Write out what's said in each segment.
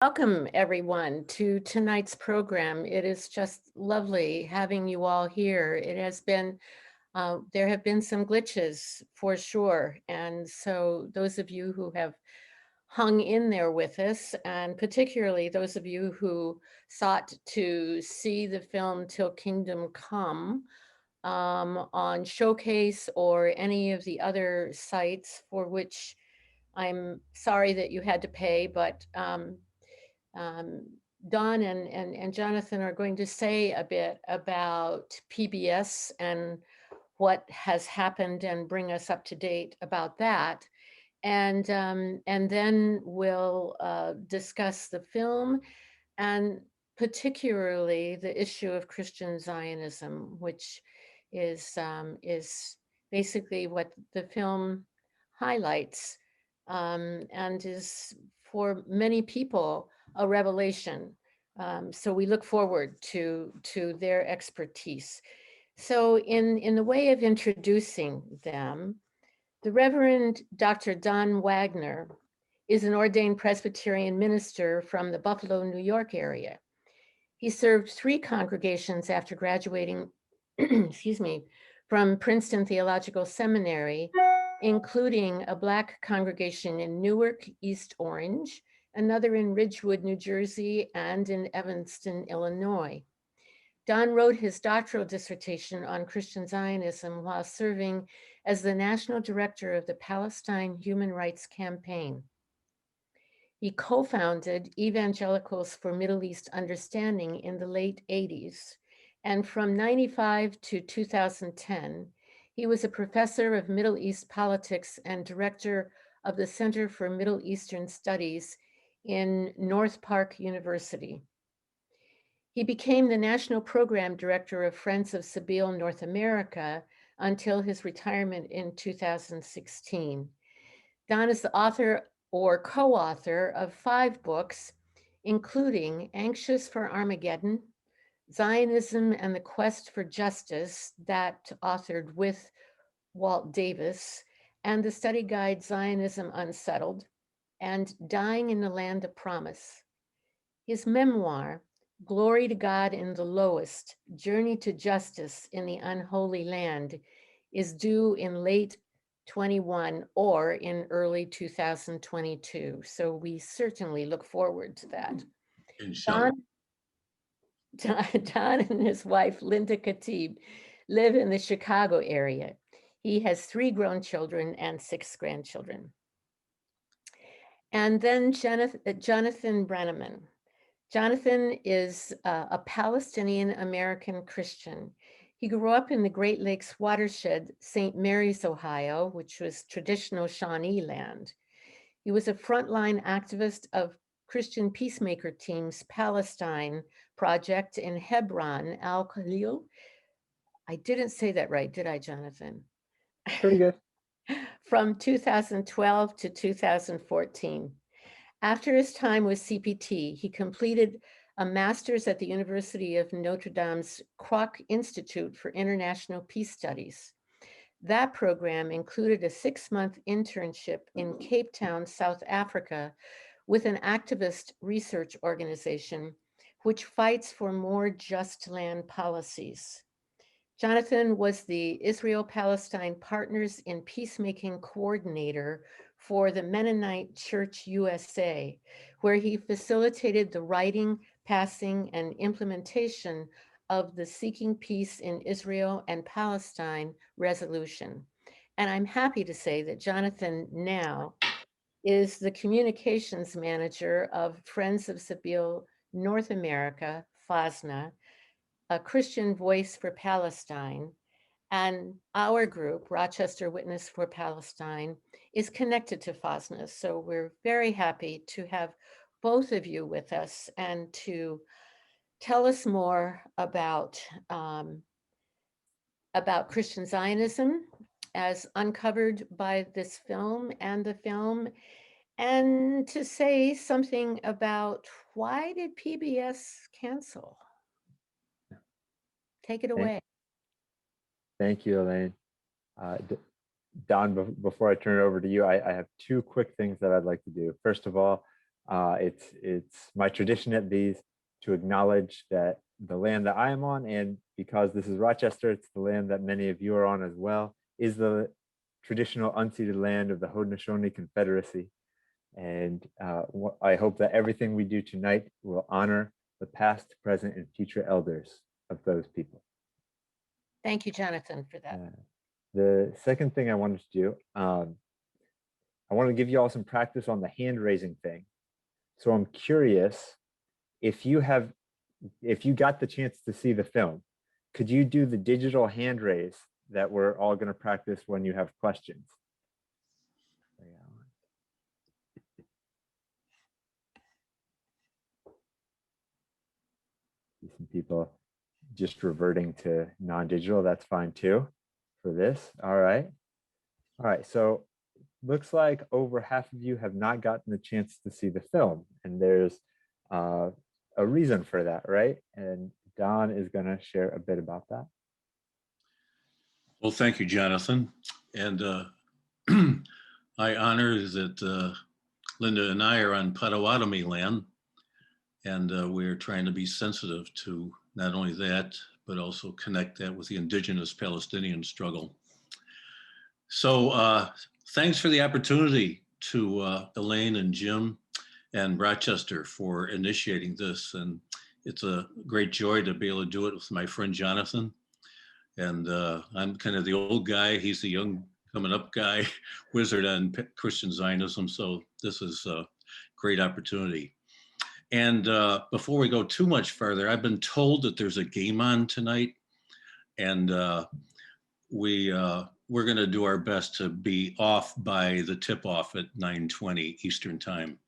Welcome, everyone, to tonight's program. It is just lovely having you all here. It has been, there have been some glitches for sure. And so those of you who have hung in there with us, and particularly those of you who sought to see the film Till Kingdom Come on Showcase or any of the other sites for which I'm sorry that you had to pay, but um, Don and Jonathan are going to say a bit about PBS and what has happened and bring us up to date about that. And then we'll discuss the film and particularly the issue of Christian Zionism, which is basically what the film highlights and is for many people a revelation. So we look forward to their expertise. So in the way of introducing them, the Reverend Dr. Don Wagner is an ordained Presbyterian minister from the Buffalo, New York area. He served 3 congregations after graduating, excuse me, from Princeton Theological Seminary, including a Black congregation in Newark, East Orange, another in Ridgewood, New Jersey, and in Evanston, Illinois. Don wrote his doctoral dissertation on Christian Zionism while serving as the national director of the Palestine Human Rights Campaign. He co-founded Evangelicals for Middle East Understanding in the late 80s, and from 95 to 2010, he was a professor of Middle East politics and director of the Center for Middle Eastern Studies in North Park University. He became the national program director of Friends of Sabeel North America until his retirement in 2016. Don is the author or co-author of 5 books, including Anxious for Armageddon, Zionism and the Quest for Justice, that authored with Walt Davis, and the study guide Zionism Unsettled, and Dying in the Land of Promise. His memoir, Glory to God in the Lowest, Journey to Justice in the Unholy Land, is due in late 21 or in early 2022. So we certainly look forward to that. Don and his wife, Linda Khatib, live in the Chicago area. He has 3 grown children and 6 grandchildren. And then Jonathan Brenneman. Jonathan is a Palestinian American Christian. He grew up in the Great Lakes watershed, St. Mary's, Ohio, which was traditional Shawnee land. He was a frontline activist of Christian Peacemaker Team's Palestine project in Hebron, Al-Khalil. I didn't say that right, did I, Jonathan? Pretty good. From 2012 to 2014. After his time with CPT, he completed a master's at the University of Notre Dame's Kroc Institute for International Peace Studies. That program included a 6-month internship in Cape Town, South Africa, with an activist research organization which fights for more just land policies. Jonathan was the Israel-Palestine Partners in Peacemaking Coordinator for the Mennonite Church USA, where he facilitated the writing, passing, and implementation of the Seeking Peace in Israel and Palestine resolution. And I'm happy to say that Jonathan now is the communications manager of Friends of Sabeel North America, FOSNA, a Christian Voice for Palestine, and our group, Rochester Witness for Palestine, is connected to FOSNA. So we're very happy to have both of you with us and to tell us more about Christian Zionism as uncovered by this film and the film, and to say something about why did PBS cancel? Take it away. Thank you, Elaine. Don, before I turn it over to you, I have 2 quick things that I'd like to do. First of all, It's my tradition at these to acknowledge that the land that I am on, and because this is Rochester, it's the land that many of you are on as well, is the traditional unceded land of the Haudenosaunee Confederacy. And I hope that everything we do tonight will honor the past, present, and future elders of those people. Thank you, Jonathan, for that. The second thing I wanted to do, I want to give you all some practice on the hand raising thing. So I'm curious if you got the chance to see the film, could you do the digital hand raise that we're all going to practice when you have questions? Some people just reverting to non-digital, that's fine too for this. All right. So looks like over half of you have not gotten the chance to see the film, and there's a reason for that, right? And Don is going to share a bit about that. Well, thank you, Jonathan. And I honor that Linda and I are on Potawatomi land, and we're trying to be sensitive to not only that, but also connect that with the indigenous Palestinian struggle. So thanks for the opportunity to Elaine and Jim and Rochester for initiating this. And it's a great joy to be able to do it with my friend Jonathan. And I'm kind of the old guy. He's the young coming up guy, wizard on Christian Zionism. So this is a great opportunity. And before we go too much further, I've been told that there's a game on tonight, and we're going to do our best to be off by the tip-off at 9:20 Eastern Time.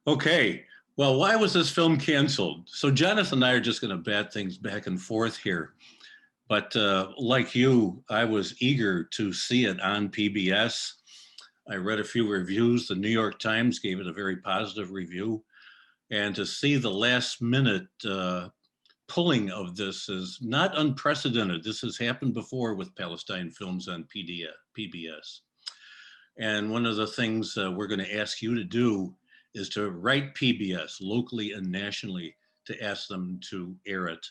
Okay, well, why was this film canceled? So Jonathan and I are just going to bat things back and forth here. But like you, I was eager to see it on PBS. I read a few reviews. The New York Times gave it a very positive review. And to see the last minute pulling of this is not unprecedented. This has happened before with Palestine films on PBS. And one of the things we're going to ask you to do is to write PBS locally and nationally to ask them to air it.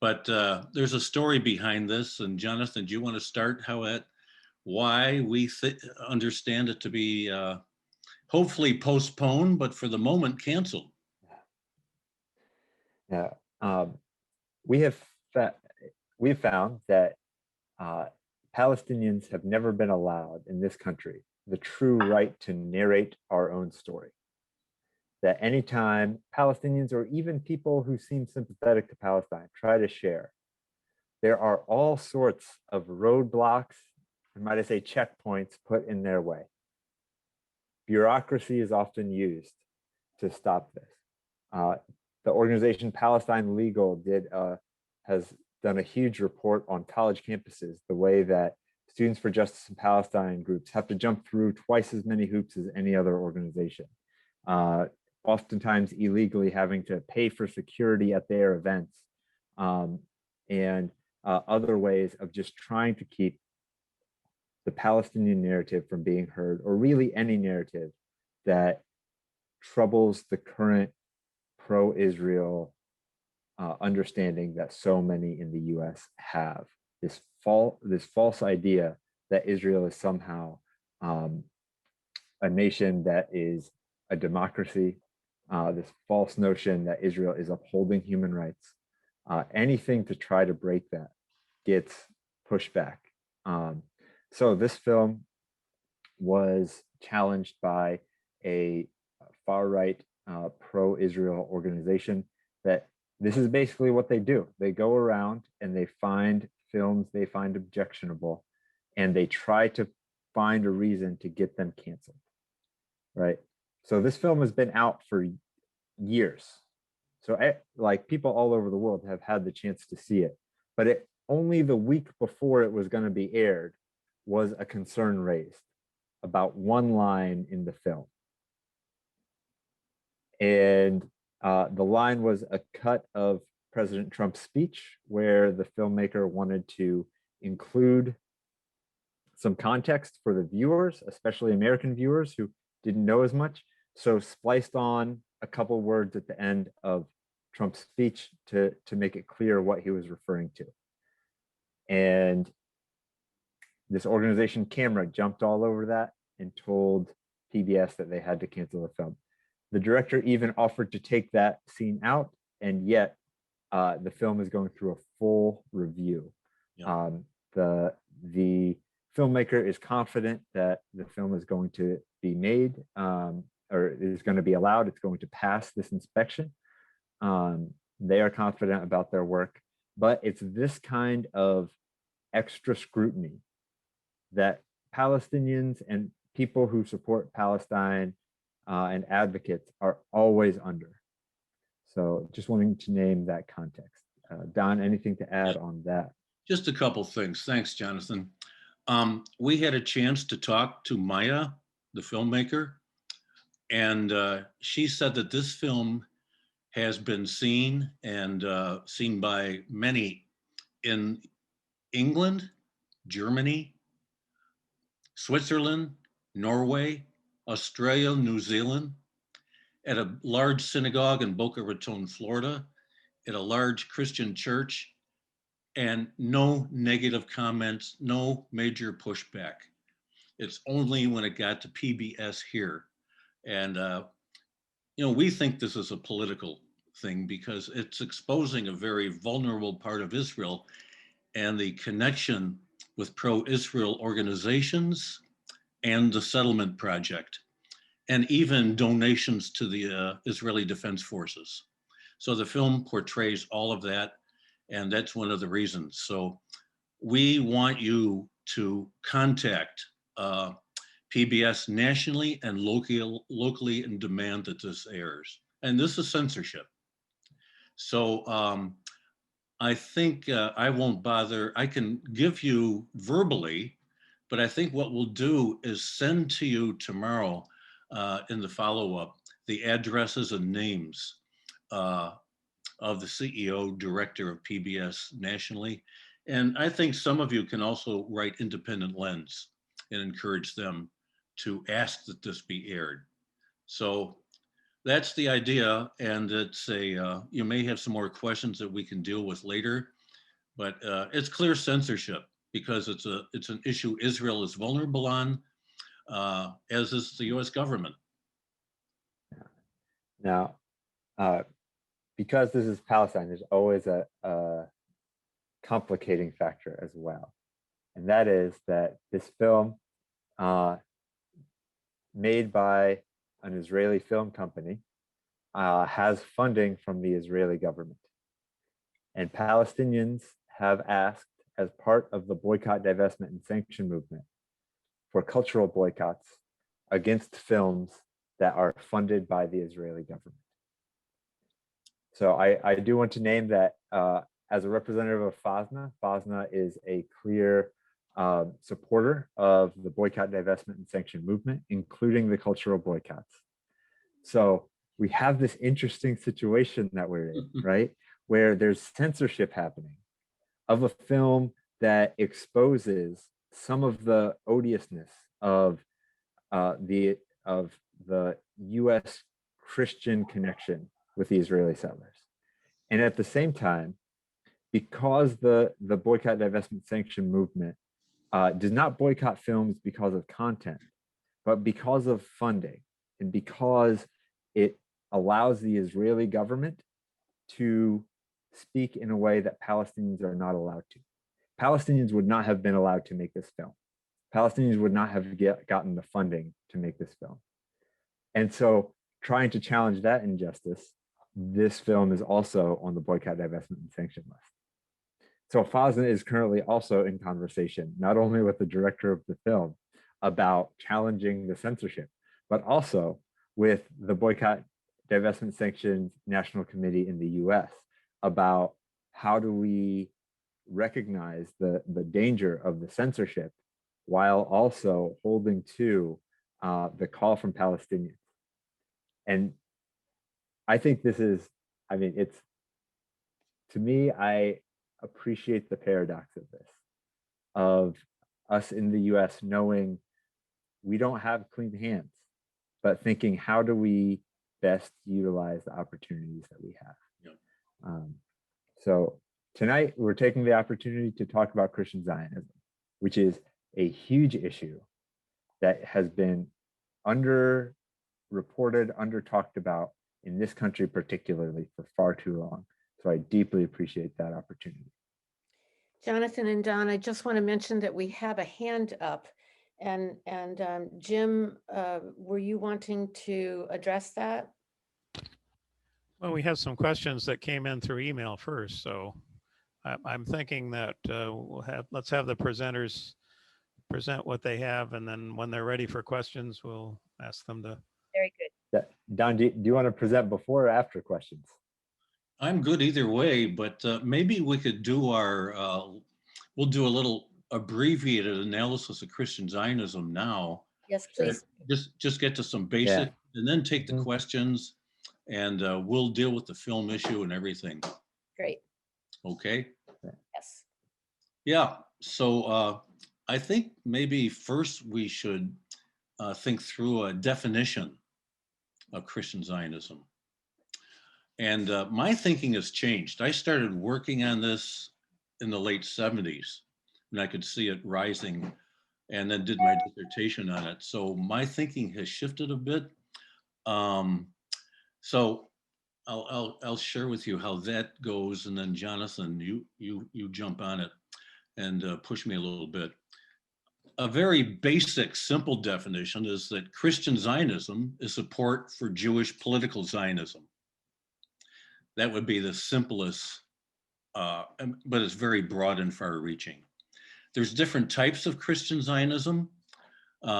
But there's a story behind this. And Jonathan, do you want to start why we understand it to be hopefully postponed, but for the moment canceled? Yeah, we've found that Palestinians have never been allowed in this country the true right to narrate our own story. That anytime Palestinians or even people who seem sympathetic to Palestine try to share, there are all sorts of roadblocks, and might I say checkpoints, put in their way. Bureaucracy is often used to stop this. The organization Palestine Legal has done a huge report on college campuses, the way that Students for Justice in Palestine groups have to jump through twice as many hoops as any other organization. Oftentimes illegally having to pay for security at their events, and other ways of just trying to keep the Palestinian narrative from being heard, or really any narrative that troubles the current pro-Israel understanding that so many in the US have. This false idea that Israel is somehow a nation that is a democracy, this false notion that Israel is upholding human rights. Anything to try to break that gets pushed back. So this film was challenged by a far-right pro-Israel organization that this is basically what they do. They go around and they find films they find objectionable, and they try to find a reason to get them canceled, right? So this film has been out for years. So like people all over the world have had the chance to see it, but only the week before it was going to be aired was a concern raised about one line in the film. And the line was a cut of President Trump's speech where the filmmaker wanted to include some context for the viewers, especially American viewers who didn't know as much, So spliced on a couple words at the end of Trump's speech to make it clear what he was referring to. And this organization camera jumped all over that and told PBS that they had to cancel the film. The director even offered to take that scene out, and yet the film is going through a full review. Yeah. The filmmaker is confident that the film is going to be made, or is going to be allowed. It's going to pass this inspection. They are confident about their work, but it's this kind of extra scrutiny that Palestinians and people who support Palestine and advocates are always under. So just wanting to name that context. Don, anything to add on that? Just a couple things. Thanks, Jonathan. We had a chance to talk to Maya, the filmmaker, and she said that this film has been seen and seen by many in England, Germany, Switzerland, Norway, Australia, New Zealand, at a large synagogue in Boca Raton, Florida, at a large Christian church, and no negative comments, no major pushback. It's only when it got to PBS here. And, we think this is a political thing because it's exposing a very vulnerable part of Israel and the connection with pro-Israel organizations and the settlement project, and even donations to the Israeli Defense Forces. So the film portrays all of that, and that's one of the reasons. So we want you to contact PBS nationally and locally and demand that this airs. And this is censorship. So I think I won't bother. I can give you verbally, but I think what we'll do is send to you tomorrow in the follow-up the addresses and names of the CEO, director of PBS nationally. And I think some of you can also write Independent Lens and encourage them to ask that this be aired. So that's the idea, and it's you may have some more questions that we can deal with later, but it's clear censorship because it's an issue Israel is vulnerable on, as is the U.S. government. Now, because this is Palestine, there's always a complicating factor as well, and that is that this film, made by an Israeli film company, has funding from the Israeli government. And Palestinians have asked, as part of the boycott, divestment, and sanction movement, for cultural boycotts against films that are funded by the Israeli government. So I do want to name that as a representative of FOSNA, FOSNA is a clear supporter of the boycott, divestment, and sanction movement, including the cultural boycotts. So we have this interesting situation that we're in, right? Where there's censorship happening of a film that exposes some of the odiousness of the U.S. Christian connection with the Israeli settlers. And at the same time, because the boycott, divestment, sanction movement does not boycott films because of content, but because of funding, and because it allows the Israeli government to speak in a way that Palestinians are not allowed to. Palestinians would not have been allowed to make this film. Palestinians would not have gotten the funding to make this film. And so, trying to challenge that injustice, this film is also on the boycott, divestment, and sanction list. So FOSNA is currently also in conversation, not only with the director of the film about challenging the censorship, but also with the boycott, divestment, sanctions National Committee in the US about how do we recognize the danger of the censorship while also holding to the call from Palestinians. And I think this is, it's, to me, I appreciate the paradox of this, of us in the US knowing we don't have clean hands, but thinking, how do we best utilize the opportunities that we have? Yeah. So tonight we're taking the opportunity to talk about Christian Zionism, which is a huge issue that has been under-reported, under-talked about in this country particularly for far too long. So I deeply appreciate that opportunity. Jonathan and Don, I just want to mention that we have a hand up, and Jim, were you wanting to address that? Well, we have some questions that came in through email first, so I'm thinking that let's have the presenters present what they have, and then when they're ready for questions, we'll ask them to. Very good. Don, do you want to present before or after questions? I'm good either way, but maybe we could do we'll do a little abbreviated analysis of Christian Zionism now. Yes, please. Just get to some basic, and then take the questions, and we'll deal with the film issue and everything. Great. Okay. Yes. Yeah. So I think maybe first we should think through a definition of Christian Zionism. And my thinking has changed. I started working on this in the late 70s, and I could see it rising, and then did my dissertation on it. So my thinking has shifted a bit. So I'll share with you how that goes, and then Jonathan, you jump on it and push me a little bit. A very basic, simple definition is that Christian Zionism is support for Jewish political Zionism. That would be the simplest, but it's very broad and far-reaching. There's different types of Christian Zionism.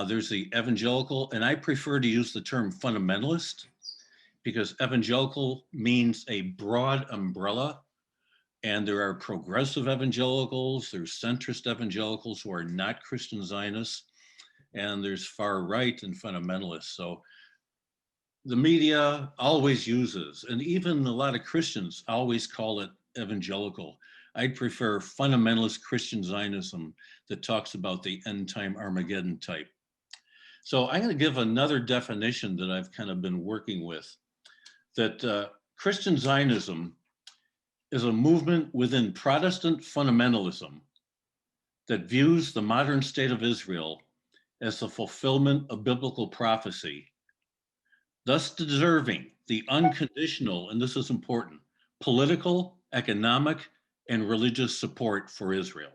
There's the evangelical, and I prefer to use the term fundamentalist, because evangelical means a broad umbrella, and there are progressive evangelicals, there's centrist evangelicals who are not Christian Zionists, and there's far right and fundamentalists. So the media always uses, and even a lot of Christians always call it evangelical. I'd prefer fundamentalist Christian Zionism that talks about the end time Armageddon type. So I'm going to give another definition that I've kind of been working with, that Christian Zionism is a movement within Protestant fundamentalism that views the modern state of Israel as the fulfillment of biblical prophecy, thus deserving the unconditional, and this is important, political, economic, and religious support for Israel.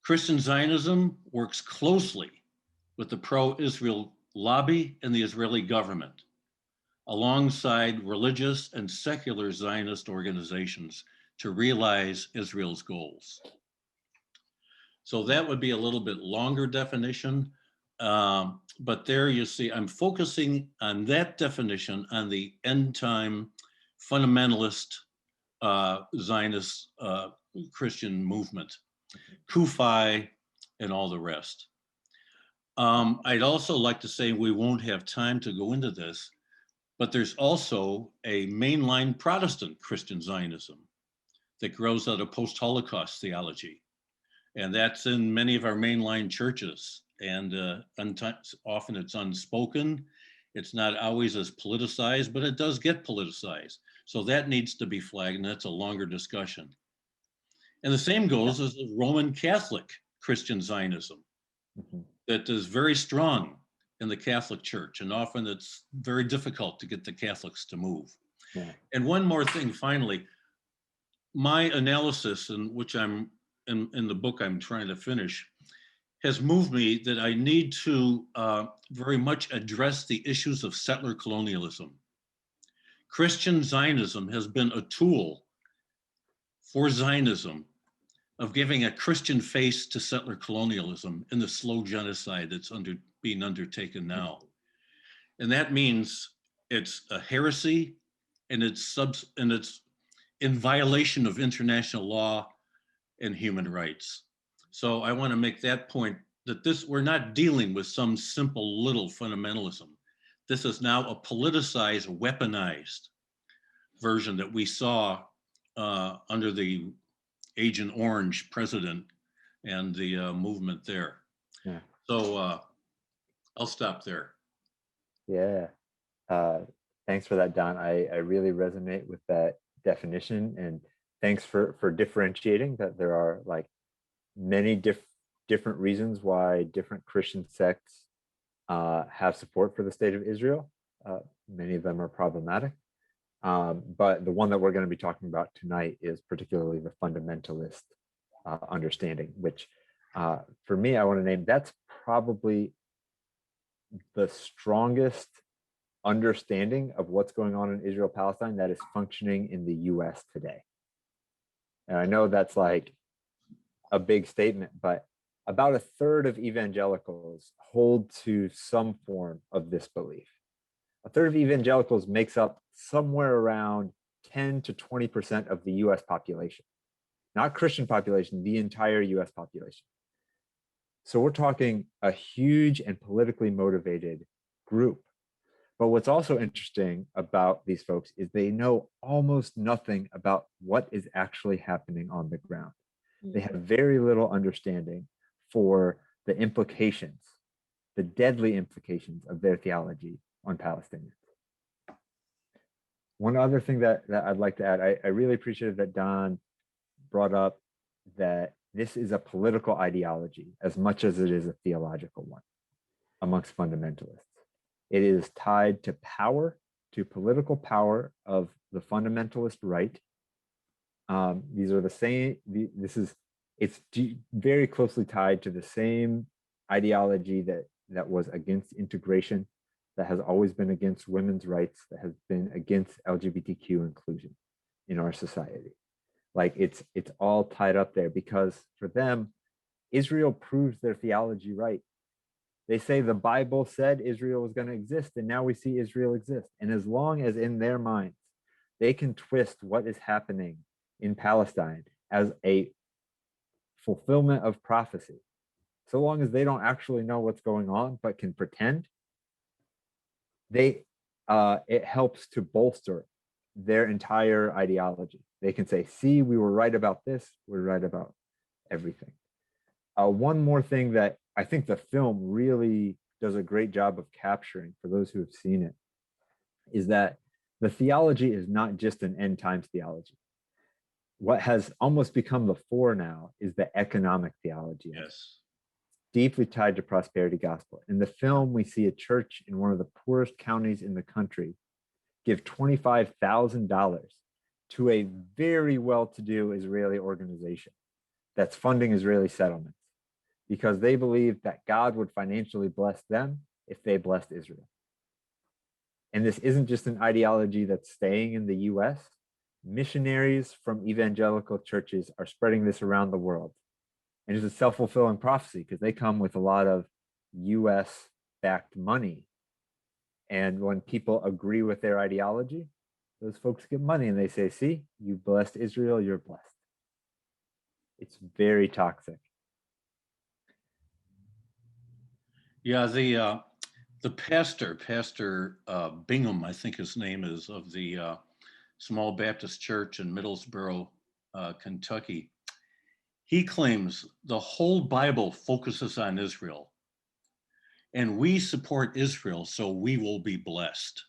Christian Zionism works closely with the pro-Israel lobby and the Israeli government, alongside religious and secular Zionist organizations to realize Israel's goals. So that would be a little bit longer definition, but there you see, I'm focusing on that definition on the end time fundamentalist Zionist Christian movement, Kufi and all the rest. I'd also like to say we won't have time to go into this, but there's also a mainline Protestant Christian Zionism that grows out of post-Holocaust theology. And that's in many of our mainline churches. And often it's unspoken. It's not always as politicized, but it does get politicized. So that needs to be flagged, and that's a longer discussion. And the same goes as the Roman Catholic Christian Zionism that is very strong in the Catholic Church, and often it's very difficult to get the Catholics to move. Yeah. And one more thing, finally, my analysis, in which I'm in the book I'm trying to finish, has moved me that I need to very much address the issues of settler colonialism. Christian Zionism has been a tool for Zionism of giving a Christian face to settler colonialism in the slow genocide that's being undertaken now. And that means it's a heresy, and it's in violation of international law and human rights. So I want to make that point, that we're not dealing with some simple little fundamentalism. This is now a politicized, weaponized version that we saw under the Agent Orange president and the movement there. Yeah. So I'll stop there. Yeah. Thanks for that, Don. I really resonate with that definition, and thanks for differentiating that there are like many different reasons why different Christian sects have support for the state of Israel. Many of them are problematic. But the one that we're going to be talking about tonight is particularly the fundamentalist understanding, which for me, I want to name, that's probably the strongest understanding of what's going on in Israel-Palestine that is functioning in the US today. And I know that's like a big statement, but about a third of evangelicals hold to some form of this belief. A third of evangelicals makes up somewhere around 10 to 20% of the US population, not Christian population, the entire US population. So we're talking a huge and politically motivated group. But what's also interesting about these folks is they know almost nothing about what is actually happening on the ground. They have very little understanding for the implications, the deadly implications of their theology on Palestinians. One other thing that I'd like to add, I really appreciated that Don brought up that this is a political ideology as much as it is a theological one amongst fundamentalists. It is tied to power, to political power of the fundamentalist right. These are the same, it's very closely tied to the same ideology that was against integration, that has always been against women's rights, that has been against LGBTQ inclusion in our society. Like it's all tied up there because for them, Israel proves their theology right. They say the Bible said Israel was going to exist, and now we see Israel exist. And as long as in their minds, they can twist what is happening in Palestine as a fulfillment of prophecy, so long as they don't actually know what's going on, but can pretend, it helps to bolster their entire ideology. They can say, see, we were right about this, we're right about everything. One more thing that I think the film really does a great job of capturing for those who have seen it is that the theology is not just an end times theology. What has almost become the fore now is the economic theology. Yes. Deeply tied to prosperity gospel. In the film, we see a church in one of the poorest counties in the country give $25,000 to a very well-to-do Israeli organization that's funding Israeli settlements because they believe that God would financially bless them if they blessed Israel. And this isn't just an ideology that's staying in the US. Missionaries from evangelical churches are spreading this around the world. And it's a self-fulfilling prophecy because they come with a lot of US-backed money. And when people agree with their ideology, those folks get money and they say, see, you blessed Israel, you're blessed. It's very toxic. Yeah, the pastor Bingham, I think his name is, of the Small Baptist Church in Middlesboro, Kentucky. He claims the whole Bible focuses on Israel, and we support Israel, so we will be blessed.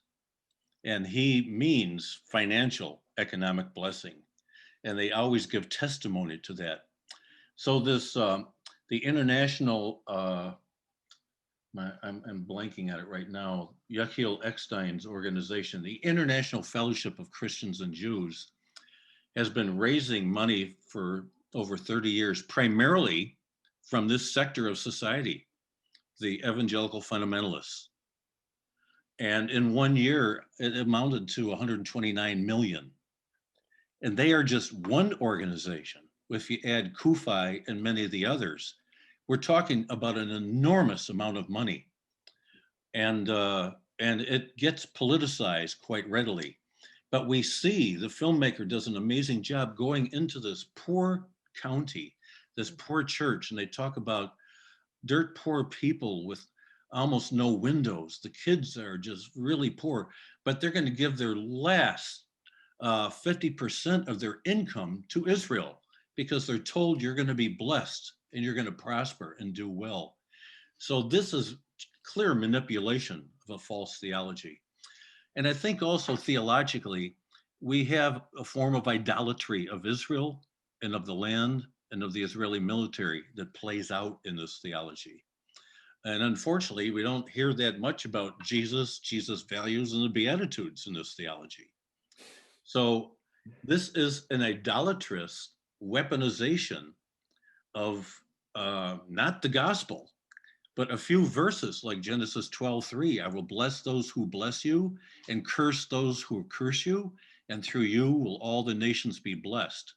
And he means financial, economic blessing, and they always give testimony to that. So this, the international, I'm blanking at it right now, Yechiel Eckstein's organization, the International Fellowship of Christians and Jews, has been raising money for over 30 years, primarily from this sector of society, the evangelical fundamentalists. And in 1 year, it amounted to 129 million. And they are just one organization. If you add Kufi and many of the others, we're talking about an enormous amount of money. And it gets politicized quite readily. But we see the filmmaker does an amazing job going into this poor county, this poor church, and they talk about dirt poor people with almost no windows. The kids are just really poor, but they're going to give their last 50% of their income to Israel because they're told you're going to be blessed and you're going to prosper and do well. So this is clear manipulation of a false theology. And I think also theologically, we have a form of idolatry of Israel and of the land and of the Israeli military that plays out in this theology. And unfortunately, we don't hear that much about Jesus, Jesus' values, and the Beatitudes in this theology. So this is an idolatrous weaponization of not the gospel, but a few verses like Genesis 12:3. I will bless those who bless you and curse those who curse you, and through you will all the nations be blessed.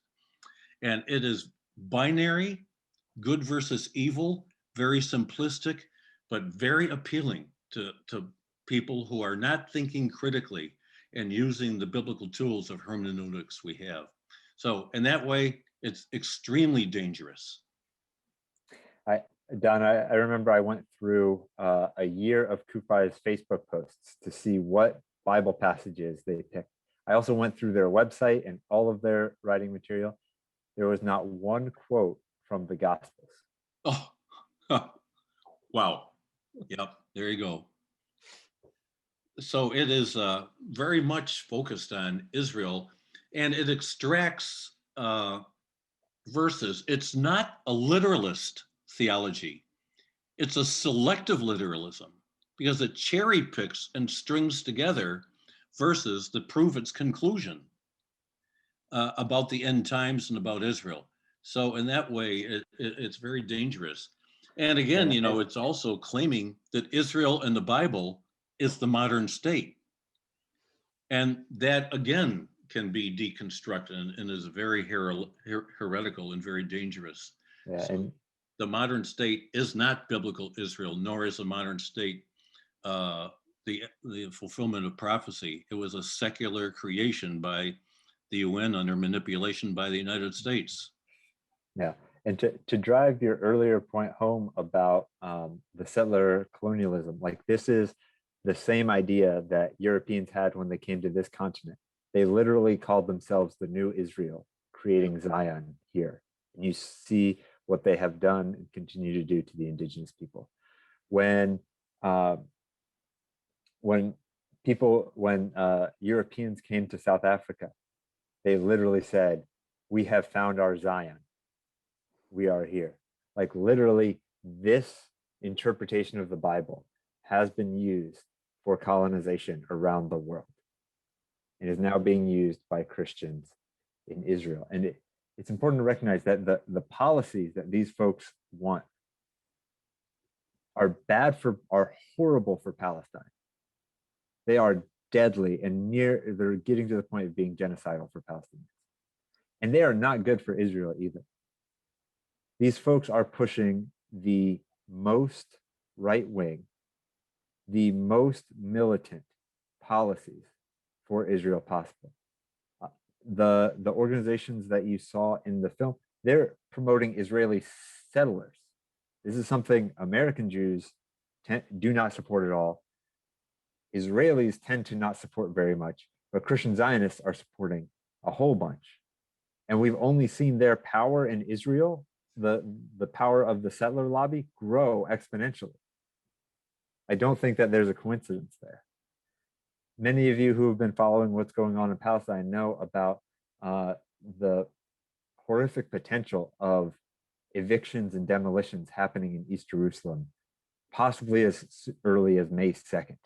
And it is binary, good versus evil, very simplistic, but very appealing to people who are not thinking critically and using the biblical tools of hermeneutics we have. So in that way, it's extremely dangerous. Don, I remember I went through a year of Kufai's Facebook posts to see what Bible passages they picked. I also went through their website and all of their writing material. There was not one quote from the Gospels. Oh, wow. Yep, there you go. So it is very much focused on Israel, and it extracts verses. It's not a literalist theology. It's a selective literalism because it cherry picks and strings together verses that prove its conclusion about the end times and about Israel. So in that way, it's very dangerous. And again, you know, it's also claiming that Israel in the Bible is the modern state. And that, again, can be deconstructed and is very heretical and very dangerous. Yeah, So and the modern state is not biblical Israel, nor is the modern state the fulfillment of prophecy. It was a secular creation by the UN under manipulation by the United States. yeah, and to drive your earlier point home about the settler colonialism, like this is the same idea that Europeans had when they came to this continent. They literally called themselves the New Israel, creating Zion here. And you see what they have done and continue to do to the indigenous people. When Europeans came to South Africa, they literally said, "We have found our Zion. We are here." Like literally, this interpretation of the Bible has been used for colonization around the world and is now being used by Christians in Israel. And it's important to recognize that the policies that these folks want are horrible for Palestine. They are deadly and they're getting to the point of being genocidal for Palestinians. And they are not good for Israel either. These folks are pushing the most right-wing, the most militant policies for Israel possible. The organizations that you saw in the film, they're promoting Israeli settlers. This is something American Jews do not support at all. Israelis tend to not support very much, but Christian Zionists are supporting a whole bunch. And we've only seen their power in Israel, the power of the settler lobby, grow exponentially. I don't think that there's a coincidence there. Many of you who have been following what's going on in Palestine know about the horrific potential of evictions and demolitions happening in East Jerusalem, possibly as early as May 2nd.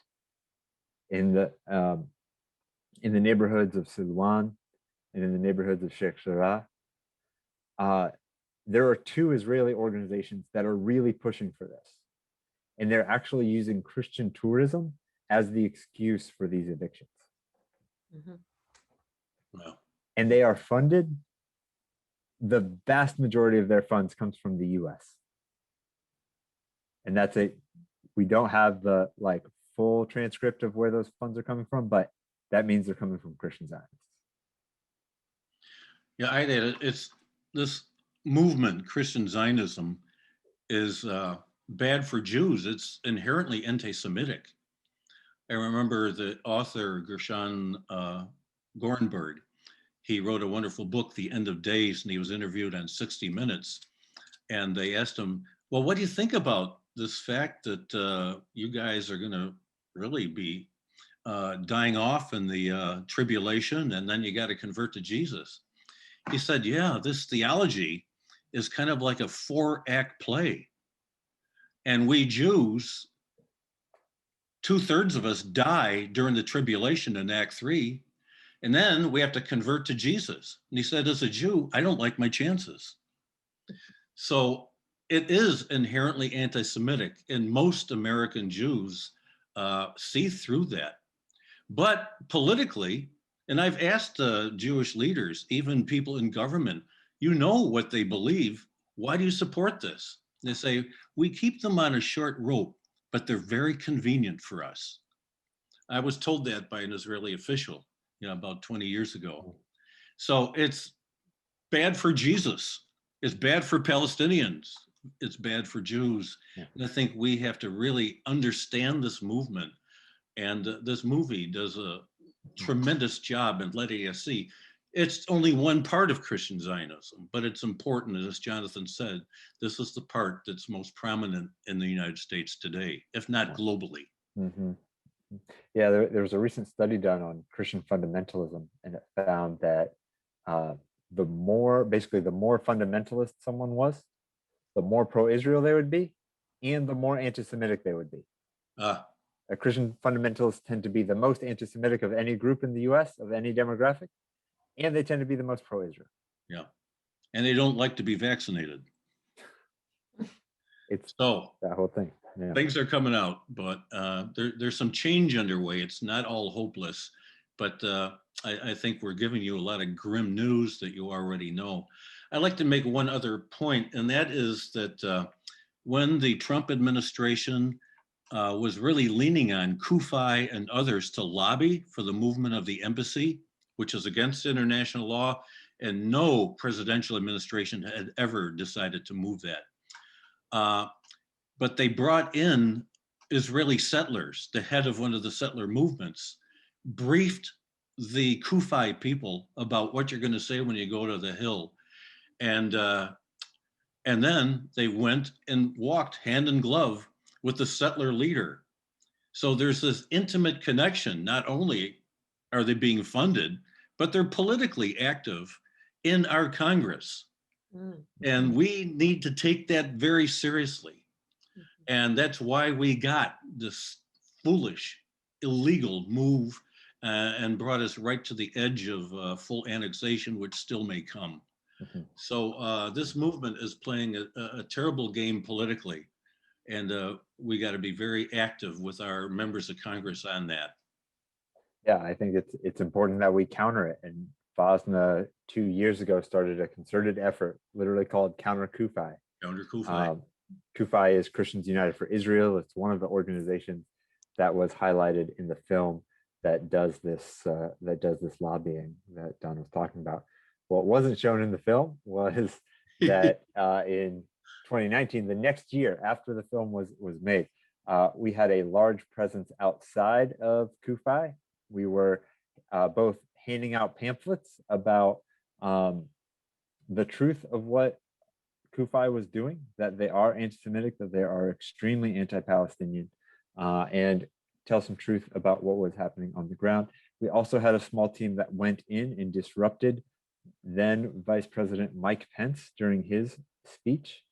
In the neighborhoods of Silwan and in the neighborhoods of Sheikh Jarrah, there are two Israeli organizations that are really pushing for this. And they're actually using Christian tourism as the excuse for these evictions. Mhm. Wow. And they are funded. The vast majority of their funds comes from the US. And that's it. We don't have the full transcript of where those funds are coming from, but that means they're coming from Christian Zionists. Yeah, it's this movement, Christian Zionism, is bad for Jews. It's inherently anti-Semitic. I remember the author Gershon Gorenberg. He wrote a wonderful book, The End of Days, and he was interviewed on 60 Minutes. And they asked him, well, what do you think about this fact that you guys are going to really be dying off in the tribulation, and then you got to convert to Jesus. He said, yeah, this theology is kind of like a 4-act play. And we Jews, 2/3 of us die during the tribulation in Act 3. And then we have to convert to Jesus. And he said, as a Jew, I don't like my chances. So it is inherently anti-Semitic, and most American Jews see through that. But politically, and I've asked Jewish leaders, even people in government, you know what they believe. Why do you support this? And they say, we keep them on a short rope, but they're very convenient for us. I was told that by an Israeli official, about 20 years ago. So it's bad for Jesus. It's bad for Palestinians. It's bad for Jews. Yeah. And I think we have to really understand this movement. And this movie does a tremendous job in letting us see it's only one part of Christian Zionism, but it's important. And as Jonathan said, this is the part that's most prominent in the United States today, if not globally. Mm-hmm. Yeah, there was a recent study done on Christian fundamentalism, and it found that the more fundamentalist someone was, the more pro-Israel they would be, and the more anti-Semitic they would be. Christian fundamentalists tend to be the most anti-Semitic of any group in the US, of any demographic, and they tend to be the most pro-Israel. Yeah, and they don't like to be vaccinated. It's so that whole thing. Yeah. Things are coming out, but there's some change underway. It's not all hopeless, but I think we're giving you a lot of grim news that you already know. I'd like to make one other point, and that is that when the Trump administration was really leaning on CUFI and others to lobby for the movement of the embassy, which is against international law, and no presidential administration had ever decided to move that. But they brought in Israeli settlers, the head of one of the settler movements, briefed the CUFI people about what you're going to say when you go to the Hill. And then they went and walked hand in glove with the settler leader. So there's this intimate connection. Not only are they being funded, but they're politically active in our Congress. And we need to take that very seriously. And that's why we got this foolish, illegal move and brought us right to the edge of full annexation, which still may come. Mm-hmm. So this movement is playing a terrible game politically. And we got to be very active with our members of Congress on that. Yeah, I think it's important that we counter it. And FOSNA 2 years ago started a concerted effort, literally called Counter CUFI. Counter CUFI. CUFI is Christians United for Israel. It's one of the organizations that was highlighted in the film that does this lobbying that Don was talking about. What wasn't shown in the film was that in 2019, the next year after the film was made, we had a large presence outside of CUFI. We were both handing out pamphlets about the truth of what CUFI was doing, that they are anti-Semitic, that they are extremely anti-Palestinian, and tell some truth about what was happening on the ground. We also had a small team that went in and disrupted then Vice President Mike Pence during his speech.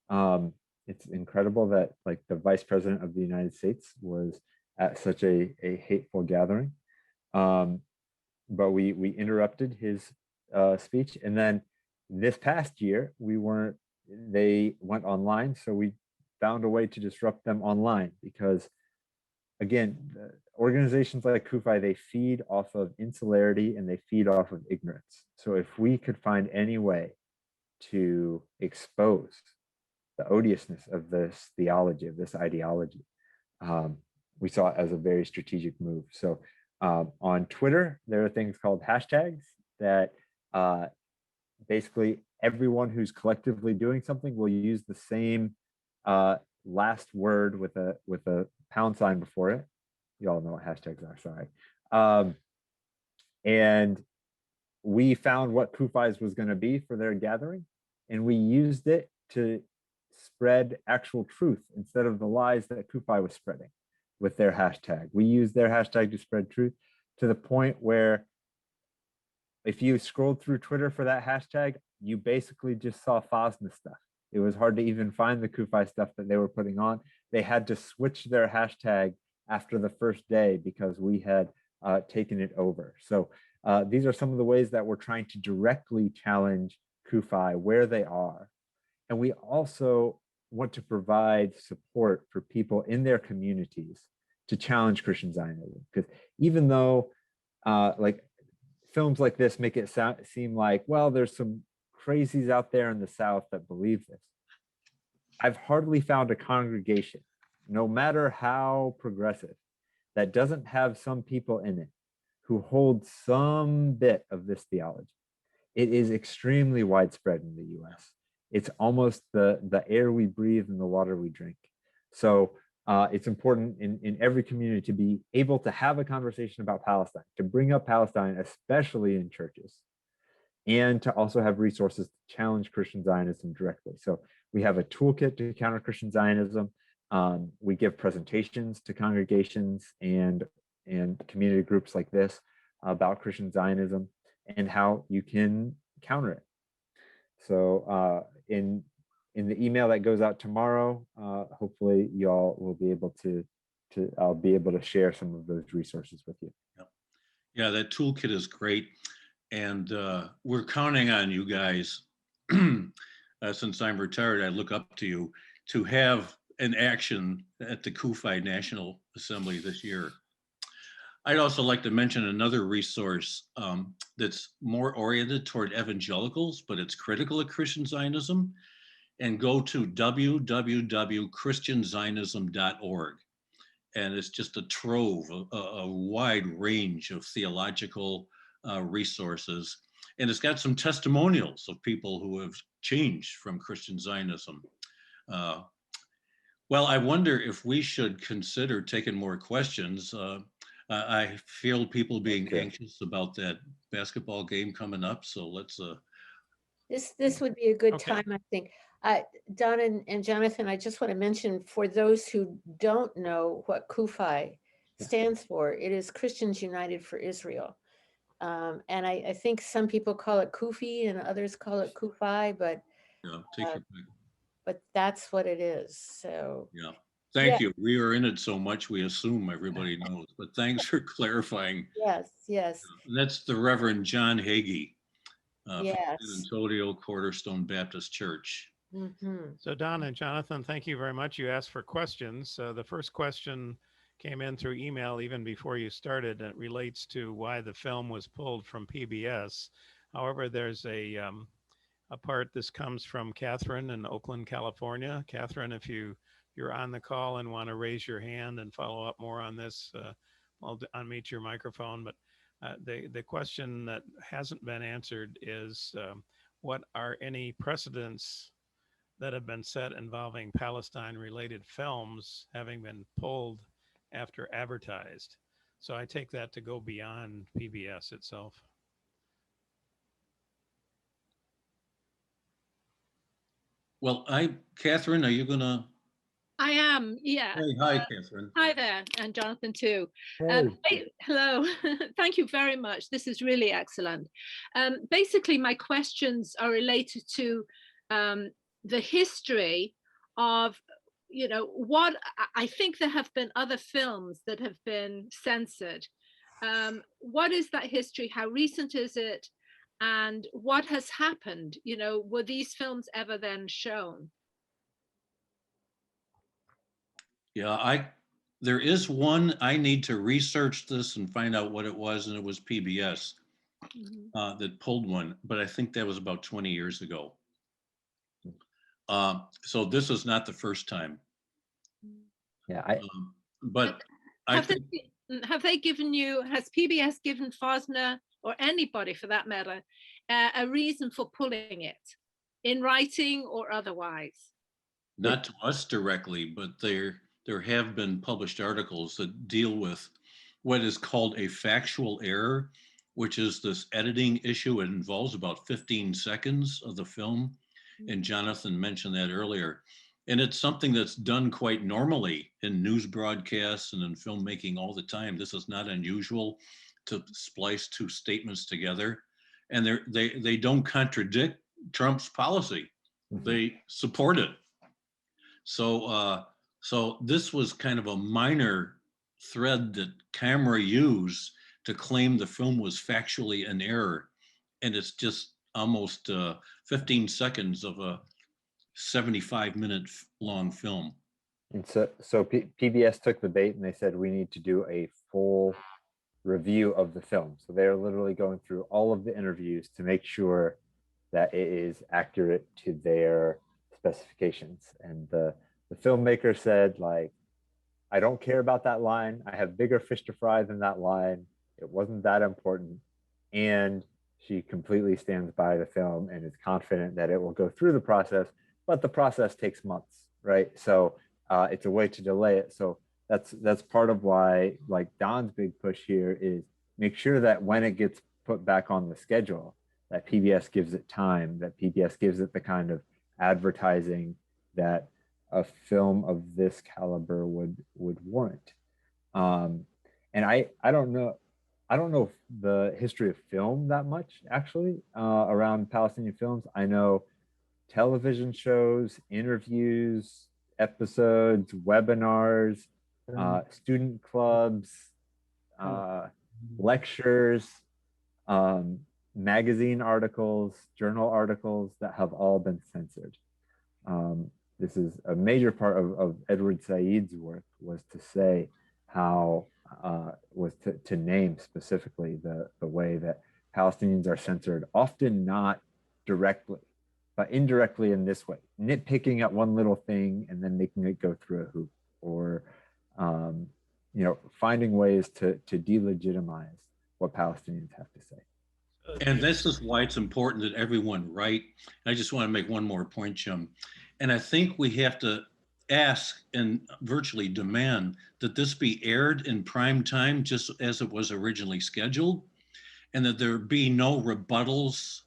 It's incredible that like the Vice President of the United States was at such a hateful gathering. But we interrupted his speech, and then this past year they went online, so we found a way to disrupt them online because, again, organizations like CUFI, they feed off of insularity and they feed off of ignorance. So if we could find any way to expose the odiousness of this theology, of this ideology, we saw it as a very strategic move. So on Twitter, there are things called hashtags that basically everyone who's collectively doing something will use the same last word with a pound sign before it. You all know what hashtags are, sorry. And we found what CUFI's was going to be for their gathering, and we used it to spread actual truth instead of the lies that Kufi was spreading with their hashtag. We use their hashtag to spread truth to the point where if you scrolled through Twitter for that hashtag, you basically just saw FOSNA stuff. It was hard to even find the Kufi stuff that they were putting on. They had to switch their hashtag after the first day because we had taken it over. So these are some of the ways that we're trying to directly challenge Kufi where they are. And we also want to provide support for people in their communities to challenge Christian Zionism. Because even though like films like this make it seem like, well, there's some crazies out there in the South that believe this. I've hardly found a congregation, no matter how progressive, that doesn't have some people in it who hold some bit of this theology. It is extremely widespread in the US. It's almost the air we breathe and the water we drink. So it's important in every community to be able to have a conversation about Palestine, to bring up Palestine, especially in churches, and to also have resources to challenge Christian Zionism directly. So we have a toolkit to counter Christian Zionism. We give presentations to congregations and community groups like this about Christian Zionism and how you can counter it. So in the email that goes out tomorrow, hopefully y'all will be able to I'll be able to share some of those resources with you. Yeah, that toolkit is great. And we're counting on you guys, since I'm retired, I look up to you, to have an action at the Kufi National Assembly this year. I'd also like to mention another resource that's more oriented toward evangelicals, but it's critical of Christian Zionism, and go to www.christianzionism.org. And it's just a trove, a wide range of theological resources. And it's got some testimonials of people who have changed from Christian Zionism. Well, I wonder if we should consider taking more questions. I feel people being anxious about that basketball game coming up. So let's. This would be a good Okay. time, I think. Don and Jonathan, I just want to mention for those who don't know what Kufi stands for, it is Christians United for Israel. And I think some people call it Kufi and others call it Kufi, but Take your pick. but that's what it is. So Yeah. Thank you. We are in it so much, we assume everybody knows, but thanks for clarifying. yes, yes, And that's the Reverend John Hagee from yes. San Antonio Cornerstone Baptist Church. Mhm. So Don and Jonathan, thank you very much. You asked for questions. The first question came in through email even before you started. It relates to why the film was pulled from PBS. However, there's a part, this comes from Catherine in Oakland, California. Catherine, if you're on the call and want to raise your hand and follow up more on this, I'll unmute your microphone. But the question that hasn't been answered is what are any precedents that have been set involving Palestine-related films having been pulled after advertised? So I take that to go beyond PBS itself. Well, Catherine, are you gonna? I am, yeah. Hey, hi, Catherine. Hi there, and Jonathan too. Hey. Hello, thank you very much. This is really excellent. Basically, my questions are related to the history of, what I think there have been other films that have been censored. What is that history? How recent is it? And what has happened? Were these films ever then shown? Yeah, there is one. I need to research this and find out what it was, and it was PBS that pulled one, but I think that was about 20 years ago. So this is not the first time. Yeah, But I think have they given you, has PBS given FOSNA, or anybody for that matter, a reason for pulling it, in writing or otherwise? not to us directly, but there have been published articles that deal with what is called a factual error, which is this editing issue. It involves about 15 seconds of the film. And Jonathan mentioned that earlier. And it's something that's done quite normally in news broadcasts and in filmmaking all the time. This is not unusual to splice two statements together. And they don't contradict Trump's policy. They support it. So this was kind of a minor thread that camera used to claim the film was factually in error. And it's just almost 15 seconds of a 75-minute long film. And so PBS took the bait and they said, we need to do a full review of the film. So they're literally going through all of the interviews to make sure that it is accurate to their specifications. And the filmmaker said, like, I don't care about that line. I have bigger fish to fry than that line. It wasn't that important. And she completely stands by the film and is confident that it will go through the process, but the process takes months, right? So it's a way to delay it. So that's part of why, like, Don's big push here is make sure that when it gets put back on the schedule, that PBS gives it time, that PBS gives it the kind of advertising that a film of this caliber would warrant. And I don't know the history of film that much, actually, around Palestinian films. I know television shows, interviews, episodes, webinars, student clubs, lectures, magazine articles, journal articles that have all been censored. This is a major part of Edward Said's work, was to say how, was to name specifically the way that Palestinians are censored, often not directly, but indirectly in this way, nitpicking at one little thing and then making it go through a hoop, or finding ways to delegitimize what Palestinians have to say. And this is why it's important that everyone write. I just want to make one more point, Jim. And I think we have to ask and virtually demand that this be aired in prime time, just as it was originally scheduled, and that there be no rebuttals,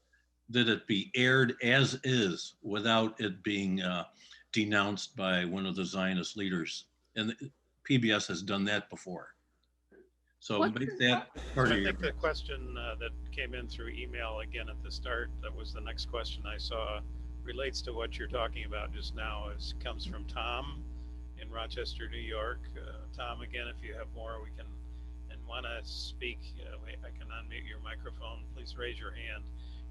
that it be aired as is without it being denounced by one of the Zionist leaders. And PBS has done that before. So make that part I of your. think the question that came in through email again at the start, that was the next question I saw, relates to what you're talking about just now. It comes from Tom in Rochester, New York. Tom, again, if you have more, we can, and want to speak, I can unmute your microphone. Please raise your hand.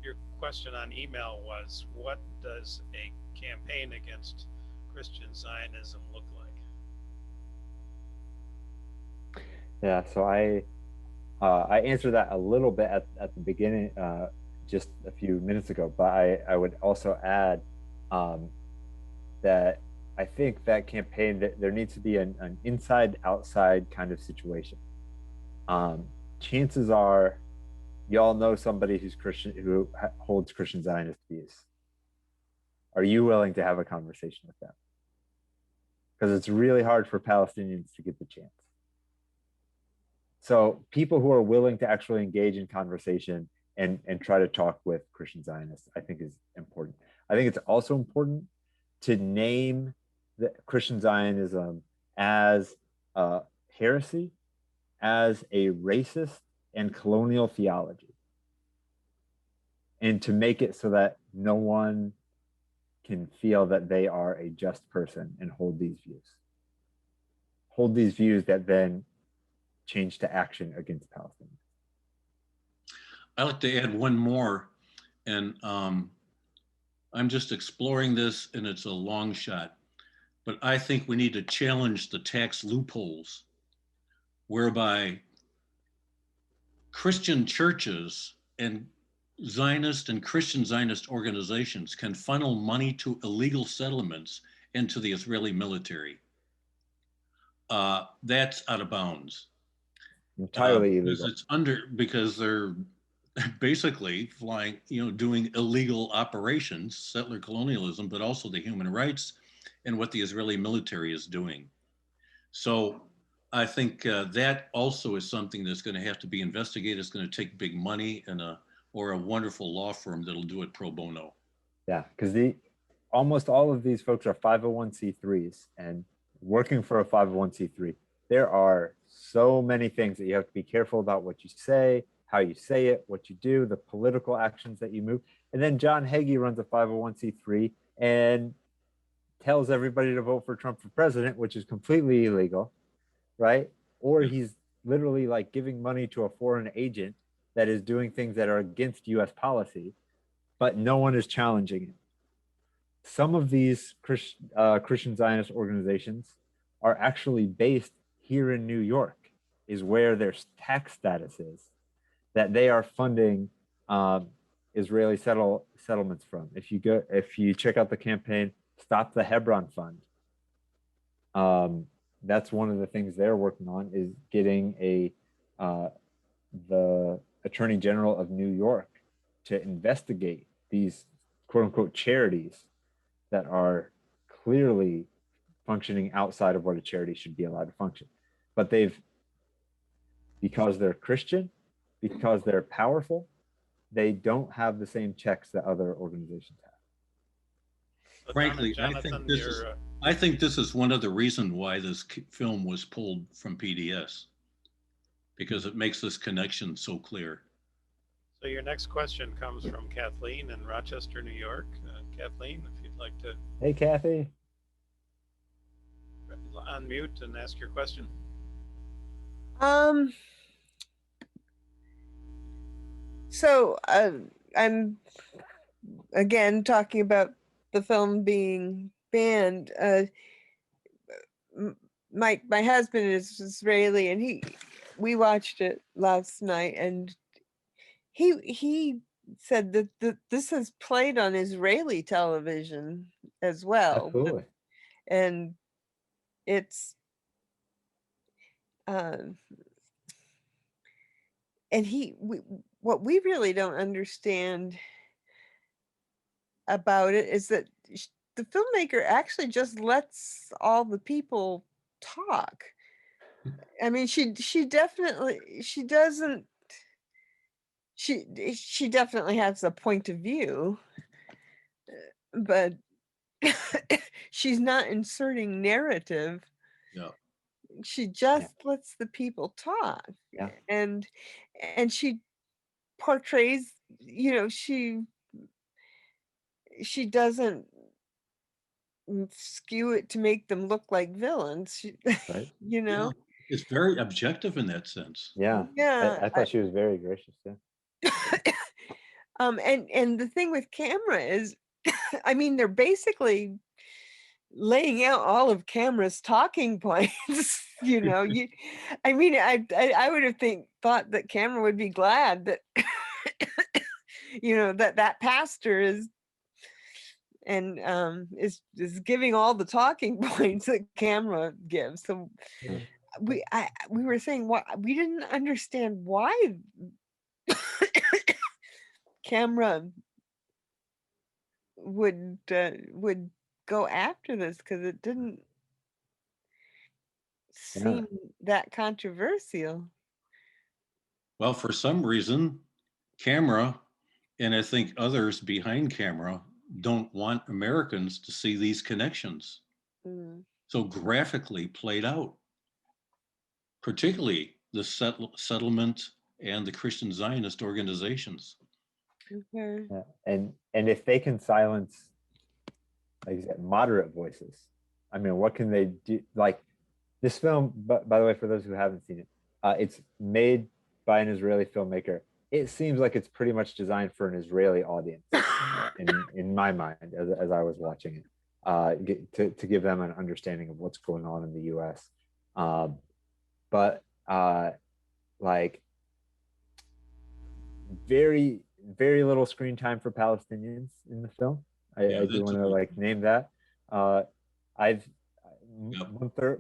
Your question on email was, what does a campaign against Christian Zionism look like? Yeah, so I answered that a little bit at the beginning, just a few minutes ago, but I would also add that I think that campaign, that there needs to be an inside-outside kind of situation. Chances are, y'all know somebody who's Christian, who holds Christian Zionist views. Are you willing to have a conversation with them? Because it's really hard for Palestinians to get the chance. So people who are willing to actually engage in conversation and try to talk with Christian Zionists, I think, is important. I think it's also important to name the Christian Zionism as a heresy, as a racist and colonial theology, and to make it so that no one can feel that they are a just person and hold these views that then change to action against Palestine. I'd like to add one more, and I'm just exploring this, and it's a long shot, but I think we need to challenge the tax loopholes whereby Christian churches and Zionist and Christian Zionist organizations can funnel money to illegal settlements into the Israeli military. That's out of bounds. Entirely illegal. Because they're basically flying, doing illegal operations, settler colonialism, but also the human rights and what the Israeli military is doing. So I think that also is something that's going to have to be investigated. It's going to take big money and or a wonderful law firm that'll do it pro bono. Yeah, because almost all of these folks are 501c3s, and working for a 501c3, there are so many things that you have to be careful about what you say, how you say it, what you do, the political actions that you move. And then John Hagee runs a 501c3 and tells everybody to vote for Trump for president, which is completely illegal, right? Or he's literally like giving money to a foreign agent that is doing things that are against US policy, but no one is challenging it. Some of these Christian Zionist organizations are actually based here in New York, is where their tax status is, that they are funding Israeli settlements from. If you check out the campaign, Stop the Hebron Fund, that's one of the things they're working on, is getting the Attorney General of New York to investigate these quote unquote charities that are clearly functioning outside of what a charity should be allowed to function. But because they're Christian, because they're powerful, they don't have the same checks that other organizations have. So Frankly, Jonathan, I think this is one of the reasons why this film was pulled from PDS, because it makes this connection so clear. so your next question comes from Kathleen in Rochester, New York. Kathleen, if you'd like to Hey, Kathy. unmute and ask your question. So I'm again talking about the film being banned. My husband is Israeli, and we watched it last night, and he said that this is played on Israeli television as well. Absolutely. And it's and what we really don't understand about it is that the filmmaker actually just lets all the people talk. I mean, she definitely has a point of view, but she's not inserting narrative. Yeah. She just lets the people talk. Yeah. And she portrays, she doesn't skew it to make them look like villains. Right. Yeah. It's very objective in that sense. Yeah. I thought she was very gracious. Yeah. And the thing with camera is, I mean, they're basically laying out all of camera's talking points. I mean, I would have thought that camera would be glad that that pastor is giving all the talking points that camera gives. So we were saying we didn't understand why camera would go after this, because it didn't seem that controversial. Well, for some reason, camera, and I think others behind camera, don't want Americans to see these connections so graphically played out, particularly the settlement and the Christian Zionist organizations. Okay. Yeah. And if they can silence, like you said, moderate voices, I mean, what can they do? Like this film, by the way, for those who haven't seen it, it's made by an Israeli filmmaker. It seems like it's pretty much designed for an Israeli audience in my mind, as I was watching it, to give them an understanding of what's going on in the US. But like very, very little screen time for Palestinians in the film. I do want to like name that.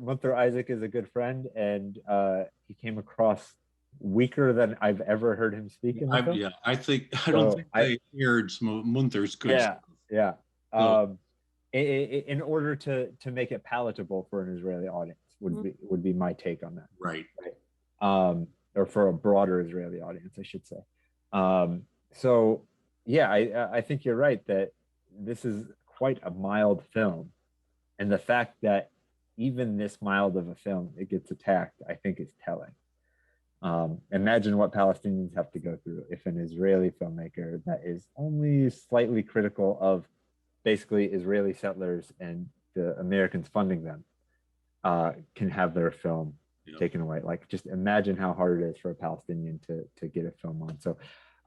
Munter Isaac is a good friend, and he came across weaker than I've ever heard him speak in the film. Yeah, I don't think I heard some Munter's good stuff. Yeah. So, in order to make it palatable for an Israeli audience would be my take on that. Right. Or for a broader Israeli audience, I should say. So yeah, I think you're right that this is quite a mild film. And the fact that even this mild of a film, it gets attacked, I think is telling. Imagine what Palestinians have to go through if an Israeli filmmaker that is only slightly critical of basically Israeli settlers and the Americans funding them can have their film taken away. Like, just imagine how hard it is for a Palestinian to get a film on. So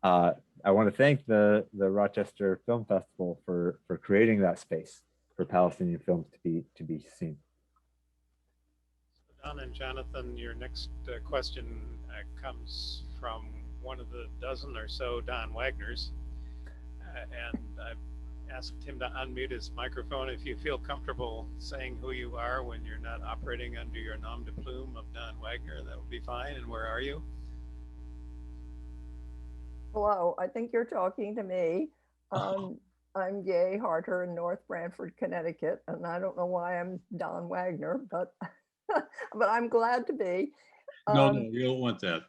I want to thank the Rochester Film Festival for creating that space for Palestinian films to be seen. Don and Jonathan, your next question comes from one of the dozen or so Don Wagners. And I've asked him to unmute his microphone. If you feel comfortable saying who you are when you're not operating under your nom de plume of Don Wagner, that would be fine. And where are you? Hello, I think you're talking to me. I'm Gay Harter in North Branford, Connecticut, and I don't know why I'm Don Wagner, but but I'm glad to be. No, you don't want that.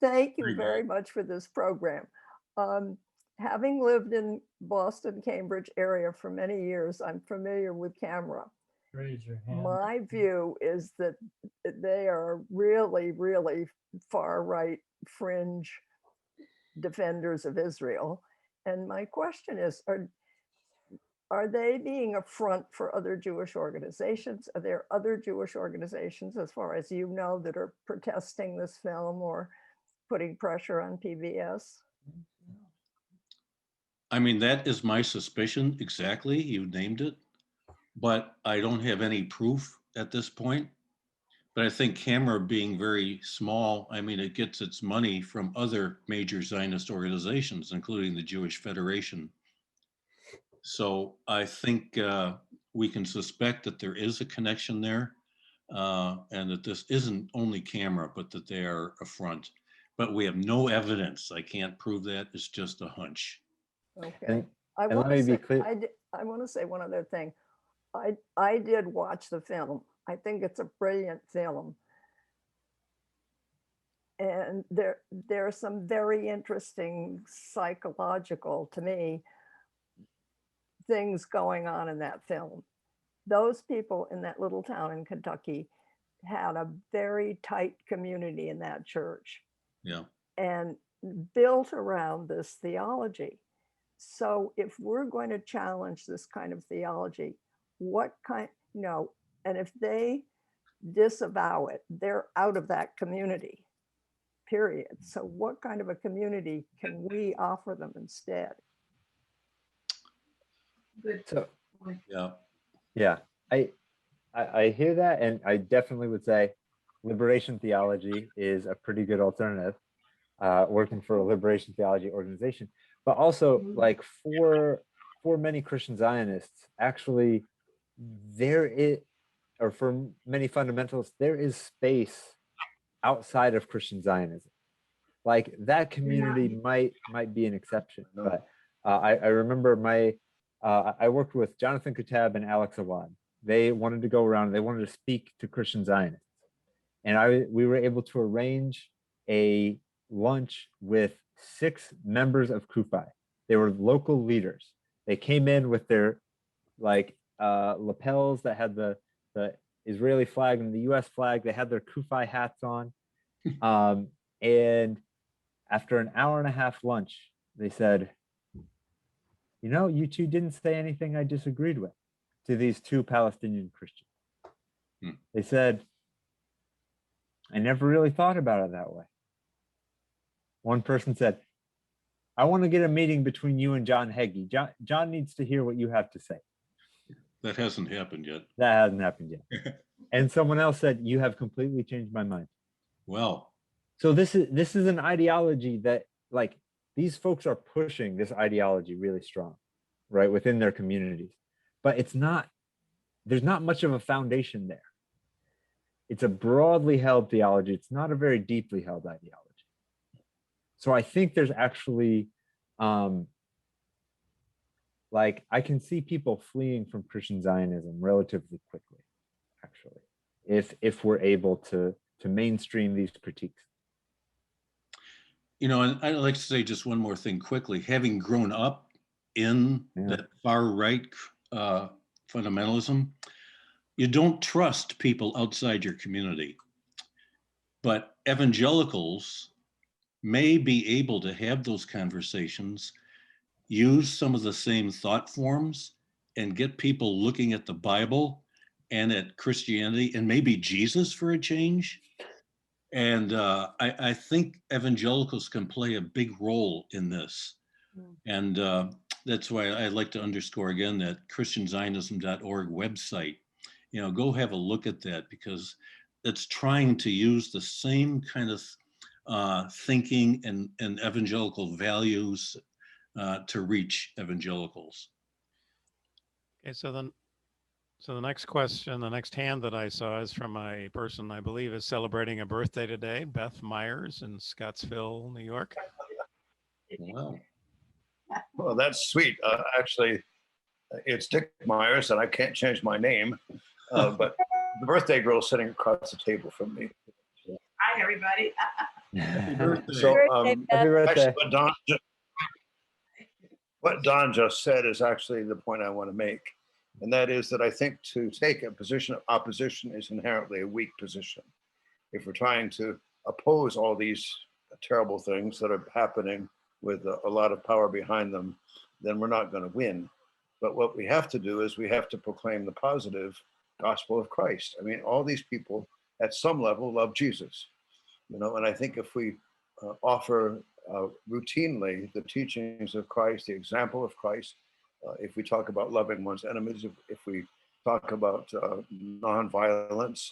Thank you very much for this program. Having lived in Boston, Cambridge area for many years, I'm familiar with camera. Raise your hand. My view is that they are really, really far right fringe defenders of Israel. And my question is, are they being a front for other Jewish organizations? Are there other Jewish organizations, as far as you know, that are protesting this film or putting pressure on PBS? I mean, that is my suspicion, exactly. You named it. But I don't have any proof at this point. But I think Camera being very small, I mean, it gets its money from other major Zionist organizations, including the Jewish Federation. So I think we can suspect that there is a connection there and that this isn't only Camera, but that they are a front. But we have no evidence. I can't prove that. It's just a hunch. Okay. And let me be clear. I want to say one other thing. I did watch the film. I think it's a brilliant film. And there are some very interesting psychological, to me, things going on in that film. Those people in that little town in Kentucky had a very tight community in that church. Yeah. And built around this theology. So if we're going to challenge this kind of theology, what kind, and if they disavow it, they're out of that community, period. So what kind of a community can we offer them instead? Good. So yeah, I hear that, and I definitely would say liberation theology is a pretty good alternative, working for a liberation theology organization. But also, like, for many Christian Zionists, actually, or for many fundamentalists, there is space outside of Christian Zionism. Like, that community might be an exception. But I remember I worked with Jonathan Kutab and Alex Awad. They wanted to go around, they wanted to speak to Christian Zionists. And we were able to arrange a lunch with 6 members of Kufi. They were local leaders. They came in with their lapels that had the Israeli flag and the US flag. They had their Kufi hats on. And after an hour and a half lunch, they said, you two didn't say anything I disagreed with, to these 2 Palestinian Christians. They said, I never really thought about it that way. One person said, I want to get a meeting between you and John Hagee. John needs to hear what you have to say. that hasn't happened yet. That hasn't happened yet. And someone else said, you have completely changed my mind. Well, so this is an ideology that, like, these folks are pushing this ideology really strong, right, within their communities. But there's not much of a foundation there. It's a broadly held theology. It's not a very deeply held ideology. So I think there's actually, I can see people fleeing from Christian Zionism relatively quickly, actually, if we're able to mainstream these critiques. And I'd like to say just one more thing quickly. Having grown up in Yeah. that far right fundamentalism, you don't trust people outside your community. But evangelicals may be able to have those conversations, use some of the same thought forms, and get people looking at the Bible and at Christianity and maybe Jesus for a change. And I think evangelicals can play a big role in this. And that's why I'd like to underscore again that ChristianZionism.org website. You know, go have a look at that, because it's trying to use the same kind of thinking and evangelical values to reach evangelicals. Okay, so the next question, the next hand that I saw is from a person I believe is celebrating a birthday today, Beth Myers in Scottsville, New York. Wow. Well, that's sweet. Actually, it's Dick Myers, and I can't change my name. But the birthday girl is sitting across the table from me. Hi, everybody. Happy birthday. So, Happy birthday. actually, what Don just said is actually the point I want to make. And that is that I think to take a position of opposition is inherently a weak position. If we're trying to oppose all these terrible things that are happening with a lot of power behind them, then we're not going to win. But what we have to do is we have to proclaim the positive gospel of Christ. I mean, all these people at some level love Jesus, you know, and I think if we offer routinely the teachings of Christ, the example of Christ, if we talk about loving one's enemies, if we talk about nonviolence,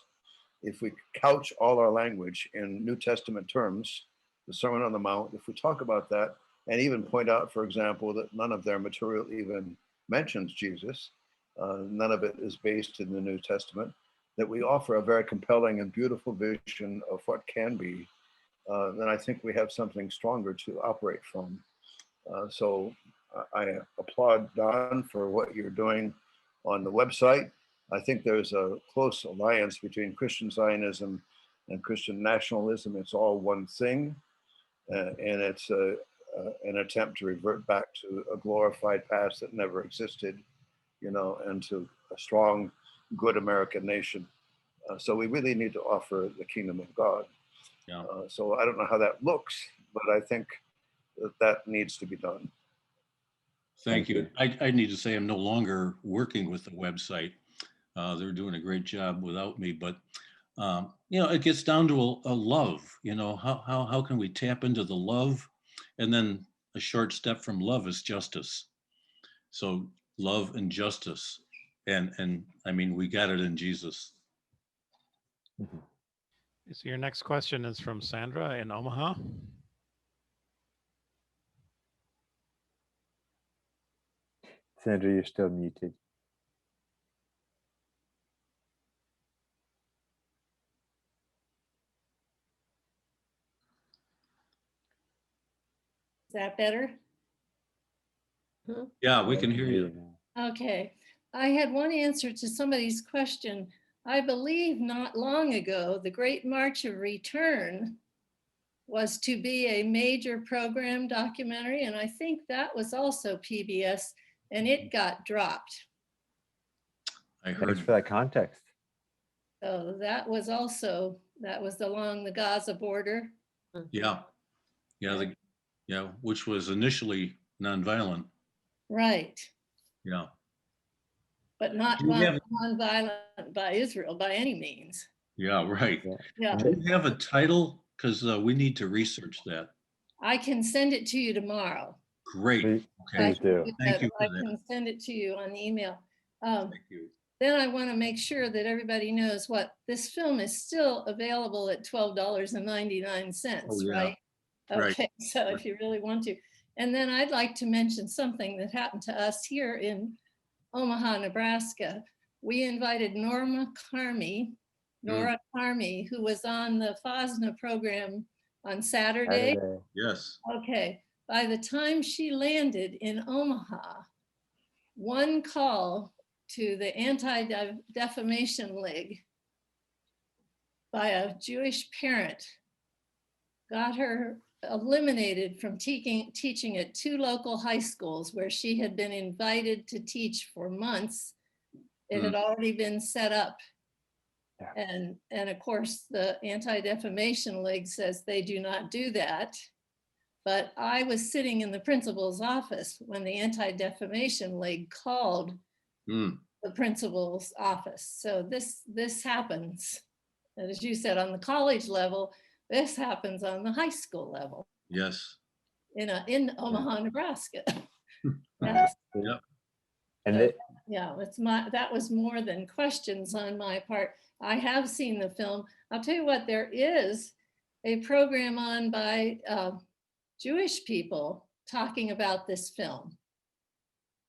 if we couch all our language in New Testament terms, the Sermon on the Mount, if we talk about that and even point out, for example, that none of their material even mentions Jesus, none of it is based in the New Testament, that we offer a very compelling and beautiful vision of what can be, then I think we have something stronger to operate from. So I applaud Don for what you're doing on the website. I think there's a close alliance between Christian Zionism and Christian nationalism. It's all one thing, and it's an attempt to revert back to a glorified past that never existed, you know, and to a strong, good American nation. So we really need to offer the kingdom of God. Yeah. So I don't know how that looks, but I think that needs to be done. Thank you. I need to say I'm no longer working with the website. They're doing a great job without me, but you know, it gets down to a love. You know, how can we tap into the love, and then a short step from love is justice. So love and justice, and I mean, we got it in Jesus. So your next question is from Sandra in Omaha. Sandra, you're still muted. Is that better? Yeah, we can hear you. Okay. I had one answer to somebody's question. I believe not long ago, the Great March of Return was to be a major program documentary, and I think that was also PBS, and it got dropped. I Thanks heard. for that context. So that was along the Gaza border. Yeah, yeah, which was initially nonviolent. Right. Yeah. But not Do you have- nonviolent by Israel by any means. Yeah, right. Yeah. Do you have a title? Because we need to research that. I can send it to you tomorrow. Great. Please, Okay. please do. Thank you I for that. can send it to you on email. Thank you. Then I want to make sure that everybody knows what this film is still available at $12.99, Oh, yeah. right? Right. Okay, so if you really want to. And then I'd like to mention something that happened to us here in Omaha, Nebraska. We invited Nora Carmy, who was on the FOSNA program on Saturday. Yes. Okay, by the time she landed in Omaha, one call to the Anti-Defamation League by a Jewish parent got her eliminated from teaching at 2 local high schools where she had been invited to teach for months. It had already been set up. Yeah. And of course, the Anti-Defamation League says they do not do that. But I was sitting in the principal's office when the Anti-Defamation League called the principal's office. So this happens. And as you said, on the college level, this happens on the high school level. Yes. In Omaha, Nebraska. Yes. Yep. And So, yeah, that was more than questions on my part. I have seen the film. I'll tell you what, there is a program on by Jewish people talking about this film.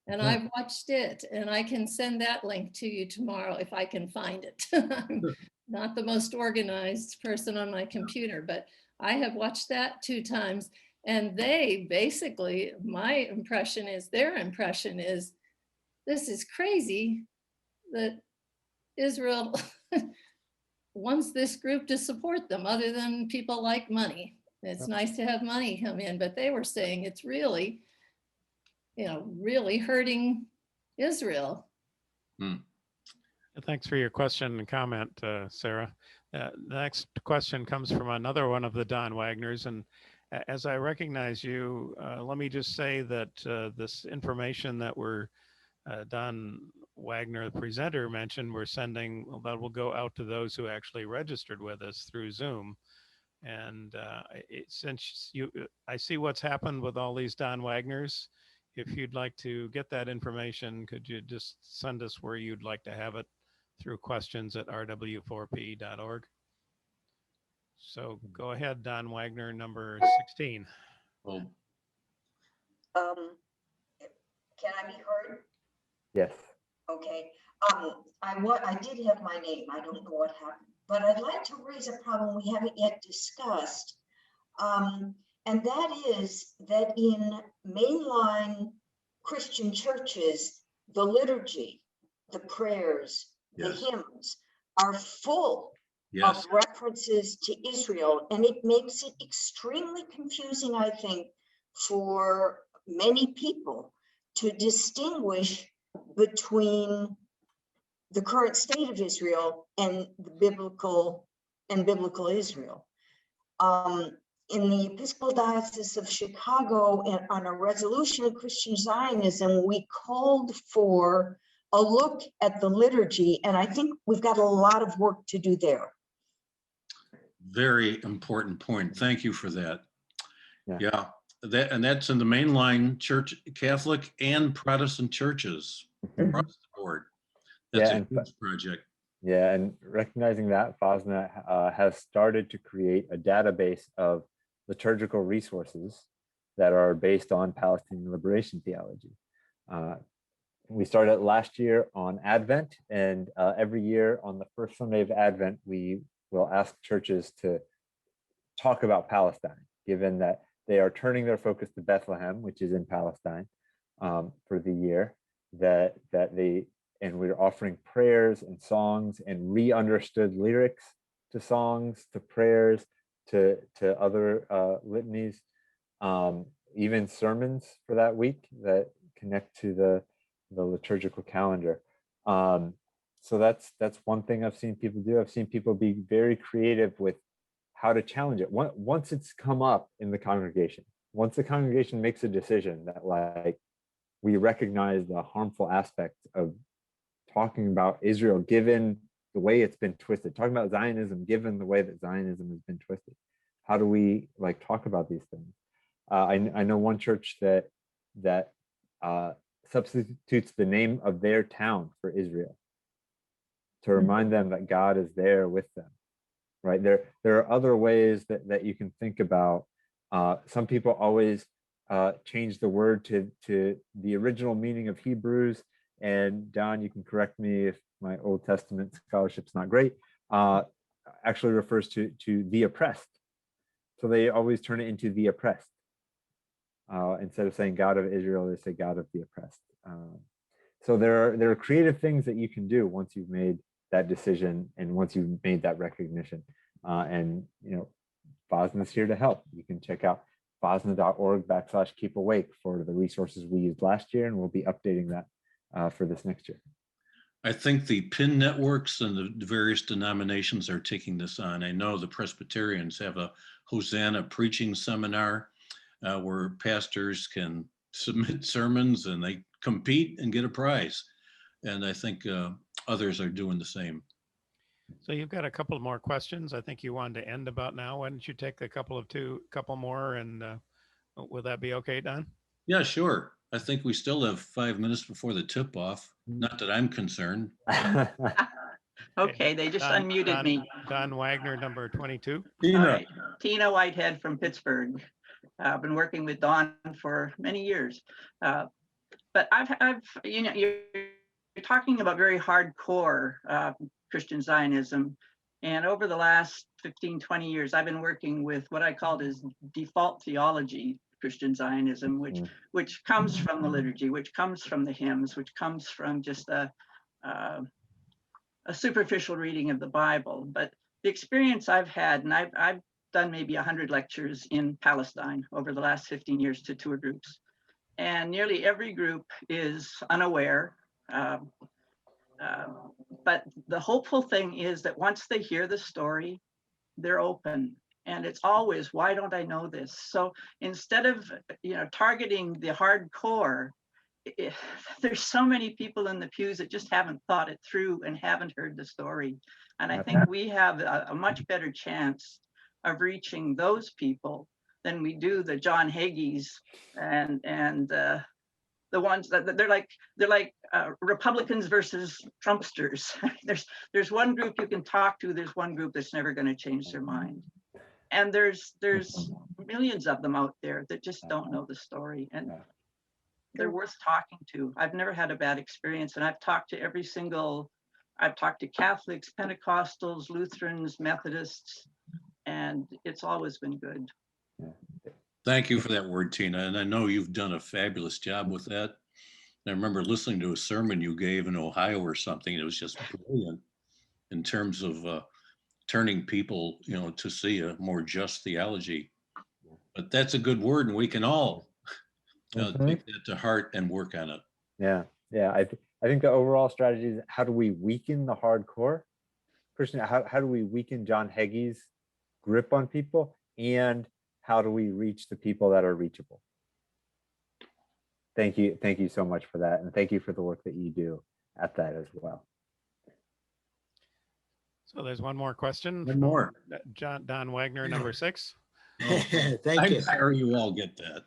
And I've watched it, and I can send that link to you tomorrow if I can find it. I'm not the most organized person on my computer, but I have watched that 2 times. And they basically, their impression is, this is crazy that Israel wants this group to support them, other than people like money. It's nice to have money come in, but they were saying it's really, really hurting Israel. Thanks for your question and comment, Sarah. The next question comes from another one of the Don Wagners. And as I recognize you, let me just say that this information that Don Wagner, the presenter, mentioned, we're sending, that will go out to those who actually registered with us through Zoom. And since I see what's happened with all these Don Wagners, if you'd like to get that information, could you just send us where you'd like to have it through questions@rw4p.org. So go ahead, Don Wagner, number 16. Oh, Can I be heard? yes. Okay. I did have my name. I don't know what happened, but I'd like to raise a problem we haven't yet discussed. And that is that in mainline Christian churches, the liturgy, the prayers, the hymns are full of references to Israel. And it makes it extremely confusing, I think, for many people to distinguish between the current state of Israel and the biblical Israel. In the Episcopal Diocese of Chicago, on a resolution of Christian Zionism, we called for a look at the liturgy, and I think we've got a lot of work to do there. very important point. Thank you for that. Yeah. That's in the mainline church, Catholic and Protestant churches across the board. That's a huge project. Yeah, and recognizing that, FOSNA has started to create a database of liturgical resources that are based on Palestinian liberation theology. We started last year on Advent, and every year on the first Sunday of Advent, we will ask churches to talk about Palestine, given that they are turning their focus to Bethlehem, which is in Palestine, for the year, and we're offering prayers and songs and re-understood lyrics to songs, to prayers, to other litanies, even sermons for that week that connect to the liturgical calendar. So that's one thing I've seen people do. I've seen people be very creative with how to challenge it. Once it's come up in the congregation, once the congregation makes a decision that, like, we recognize the harmful aspects of talking about Israel given the way it's been twisted, talking about Zionism given the way that Zionism has been twisted. How do we talk about these things? I know one church that substitutes the name of their town for Israel to remind them that God is there with them. Right? There are other ways that you can think about. Some people always change the word to the original meaning of Hebrews. And Don, you can correct me if my Old Testament scholarship's not great. Actually refers to the oppressed. So they always turn it into the oppressed. Instead of saying God of Israel, they say God of the oppressed. So there are creative things that you can do once you've made that decision and once you've made that recognition. And FOSNA's here to help. You can check out fosna.org/keepawake for the resources we used last year, and we'll be updating that for this next year. I think the PIN networks and the various denominations are taking this on. I know the Presbyterians have a Hosanna preaching seminar where pastors can submit sermons and they compete and get a prize. And I think others are doing the same. So you've got a couple more questions. I think you wanted to end about now. Why don't you take a couple more, and will that be okay, Don? Yeah, sure. I think we still have 5 minutes before the tip off. Not that I'm concerned. Okay, they just unmuted me. Don Wagner, number 22. Tina. All right, Tina Whitehead from Pittsburgh. I've been working with Don for many years, but I've you're talking about very hardcore Christian Zionism, and over the last 15, 20 years, I've been working with what I called as default theology Christian Zionism, which comes from the liturgy, which comes from the hymns, which comes from just a superficial reading of the Bible. But the experience I've had, and I've done maybe 100 lectures in Palestine over the last 15 years to tour groups, and nearly every group is unaware. But the hopeful thing is that once they hear the story, they're open. And it's always, why don't I know this? So instead of targeting the hardcore, there's so many people in the pews that just haven't thought it through and haven't heard the story. And I think we have a much better chance of reaching those people than we do the John Hagees and the ones that they're like Republicans versus Trumpsters. There's one group you can talk to. There's one group that's never going to change their mind. And there's millions of them out there that just don't know the story, and they're worth talking to. I've never had a bad experience, and I've talked to I've talked to Catholics, Pentecostals, Lutherans, Methodists, and it's always been good. Thank you for that word, Tina. And I know you've done a fabulous job with that. I remember listening to a sermon you gave in Ohio or something. It was just brilliant in terms of turning people, to see a more just theology. But that's a good word, and we can all take that to heart and work on it. Yeah. I think the overall strategy is, how do we weaken the hardcore? Christian, how do we weaken John Hagee's grip on people, and how do we reach the people that are reachable? Thank you so much for that, and thank you for the work that you do at that as well. So there's one more question. One more. Don Wagner, number 6. Thank you. I'm sure you all get that.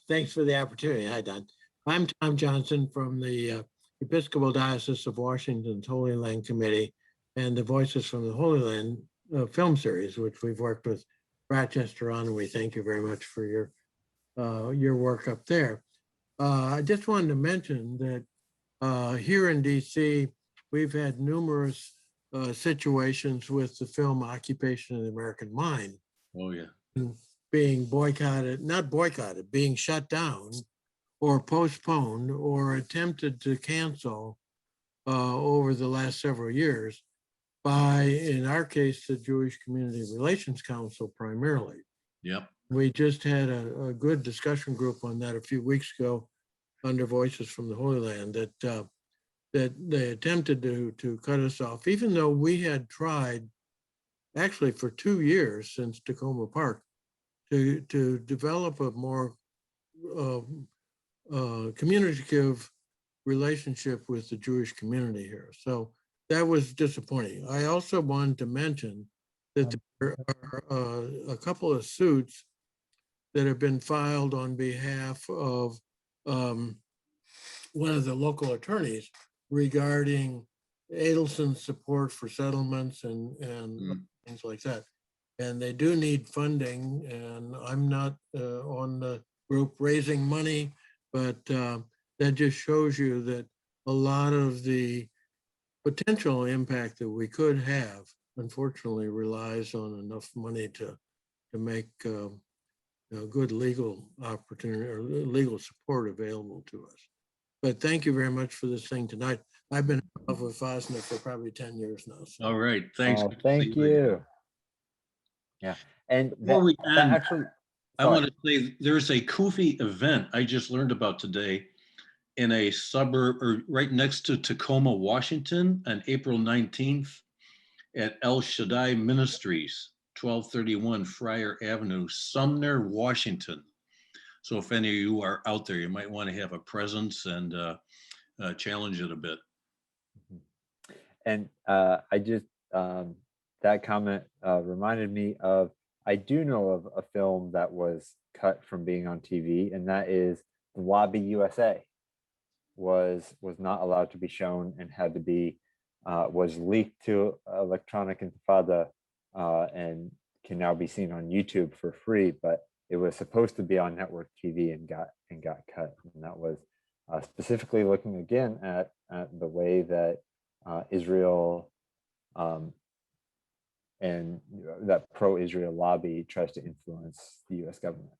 Thanks for the opportunity. Hi, Don. I'm Tom Johnson from the Episcopal Diocese of Washington's Holy Land Committee and the Voices from the Holy Land film series, which we've worked with Rochester on, and we thank you very much for your work up there. I just wanted to mention that here in DC, we've had numerous situations with the film Occupation of the American Mind. Oh, yeah. Being being shut down or postponed or attempted to cancel over the last several years by, in our case, the Jewish Community Relations Council primarily. Yep. We just had a good discussion group on that a few weeks ago under Voices from the Holy Land that they attempted to cut us off, even though we had tried actually for 2 years since Tacoma Park to develop a more communicative relationship with the Jewish community here. So that was disappointing. I also wanted to mention that there are a couple of suits that have been filed on behalf of one of the local attorneys regarding Adelson's support for settlements and things like that. And they do need funding, and I'm not on the group raising money, but that just shows you that a lot of the potential impact that we could have, unfortunately, relies on enough money to make good legal opportunity or legal support available to us. But thank you very much for this thing tonight. I've been involved with FOSNA for probably 10 years now. So. All right. Thanks. Oh, thank you. Yeah. And Before that, we that end, actually, I sorry. want to say there's a Kufi event I just learned about today in a suburb or right next to Tacoma, Washington on April 19th at El Shaddai Ministries, 1231 Friar Avenue, Sumner, Washington. So if any of you are out there, you might want to have a presence and challenge it a bit. And I just, that comment reminded me of, I do know of a film that was cut from being on TV, and that is Wabi USA was not allowed to be shown and had to be, was leaked to Electronic Intifada and can now be seen on YouTube for free, but it was supposed to be on network TV and got cut. And that was specifically looking again at the way that Israel and that pro-Israel lobby tries to influence the U.S. government.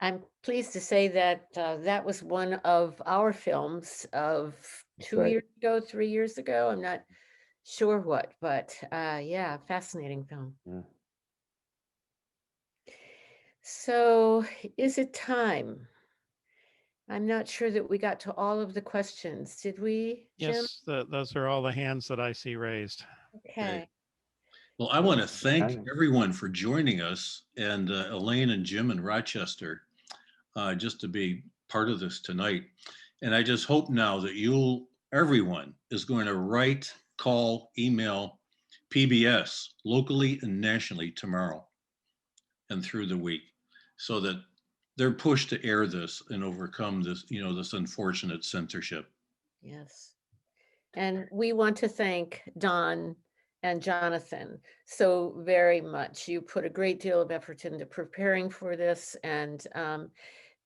I'm pleased to say that that was one of our films of That's 2 right. years ago, 3 years ago. I'm not sure what, but yeah, fascinating film. Yeah. So is it time? I'm not sure that we got to all of the questions. Did we, Jim? Yes, those are all the hands that I see raised. Okay. Well, I want to thank Timing. everyone for joining us, and Elaine and Jim in Rochester, just to be part of this tonight. And I just hope now that everyone is going to write, call, email PBS locally and nationally tomorrow and through the week, so that they're pushed to air this and overcome this, this unfortunate censorship. Yes. And we want to thank Don and Jonathan so very much. You put a great deal of effort into preparing for this, and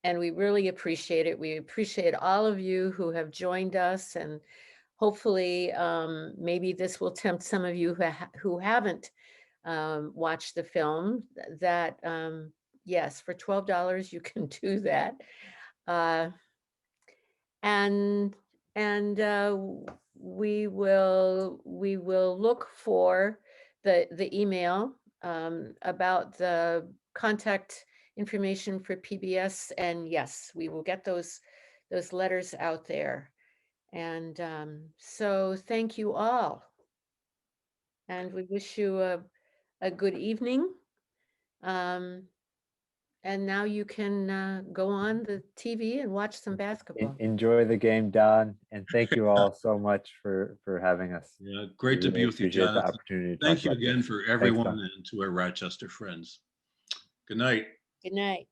we really appreciate it. We appreciate all of you who have joined us, and hopefully maybe this will tempt some of you who haven't watched the film that yes, for $12 you can do that. And we will look for the email about the contact information for PBS, and yes, we will get those letters out there. And so thank you all, and we wish you a good evening. And now you can go on the TV and watch some basketball. Enjoy the game, Don, and thank you all so much for having us. Yeah, great to be Really with you, appreciate the Jonathan. opportunity to Thank talk you about again this. for Thanks, everyone Don. and to our Rochester friends. Good night. Good night.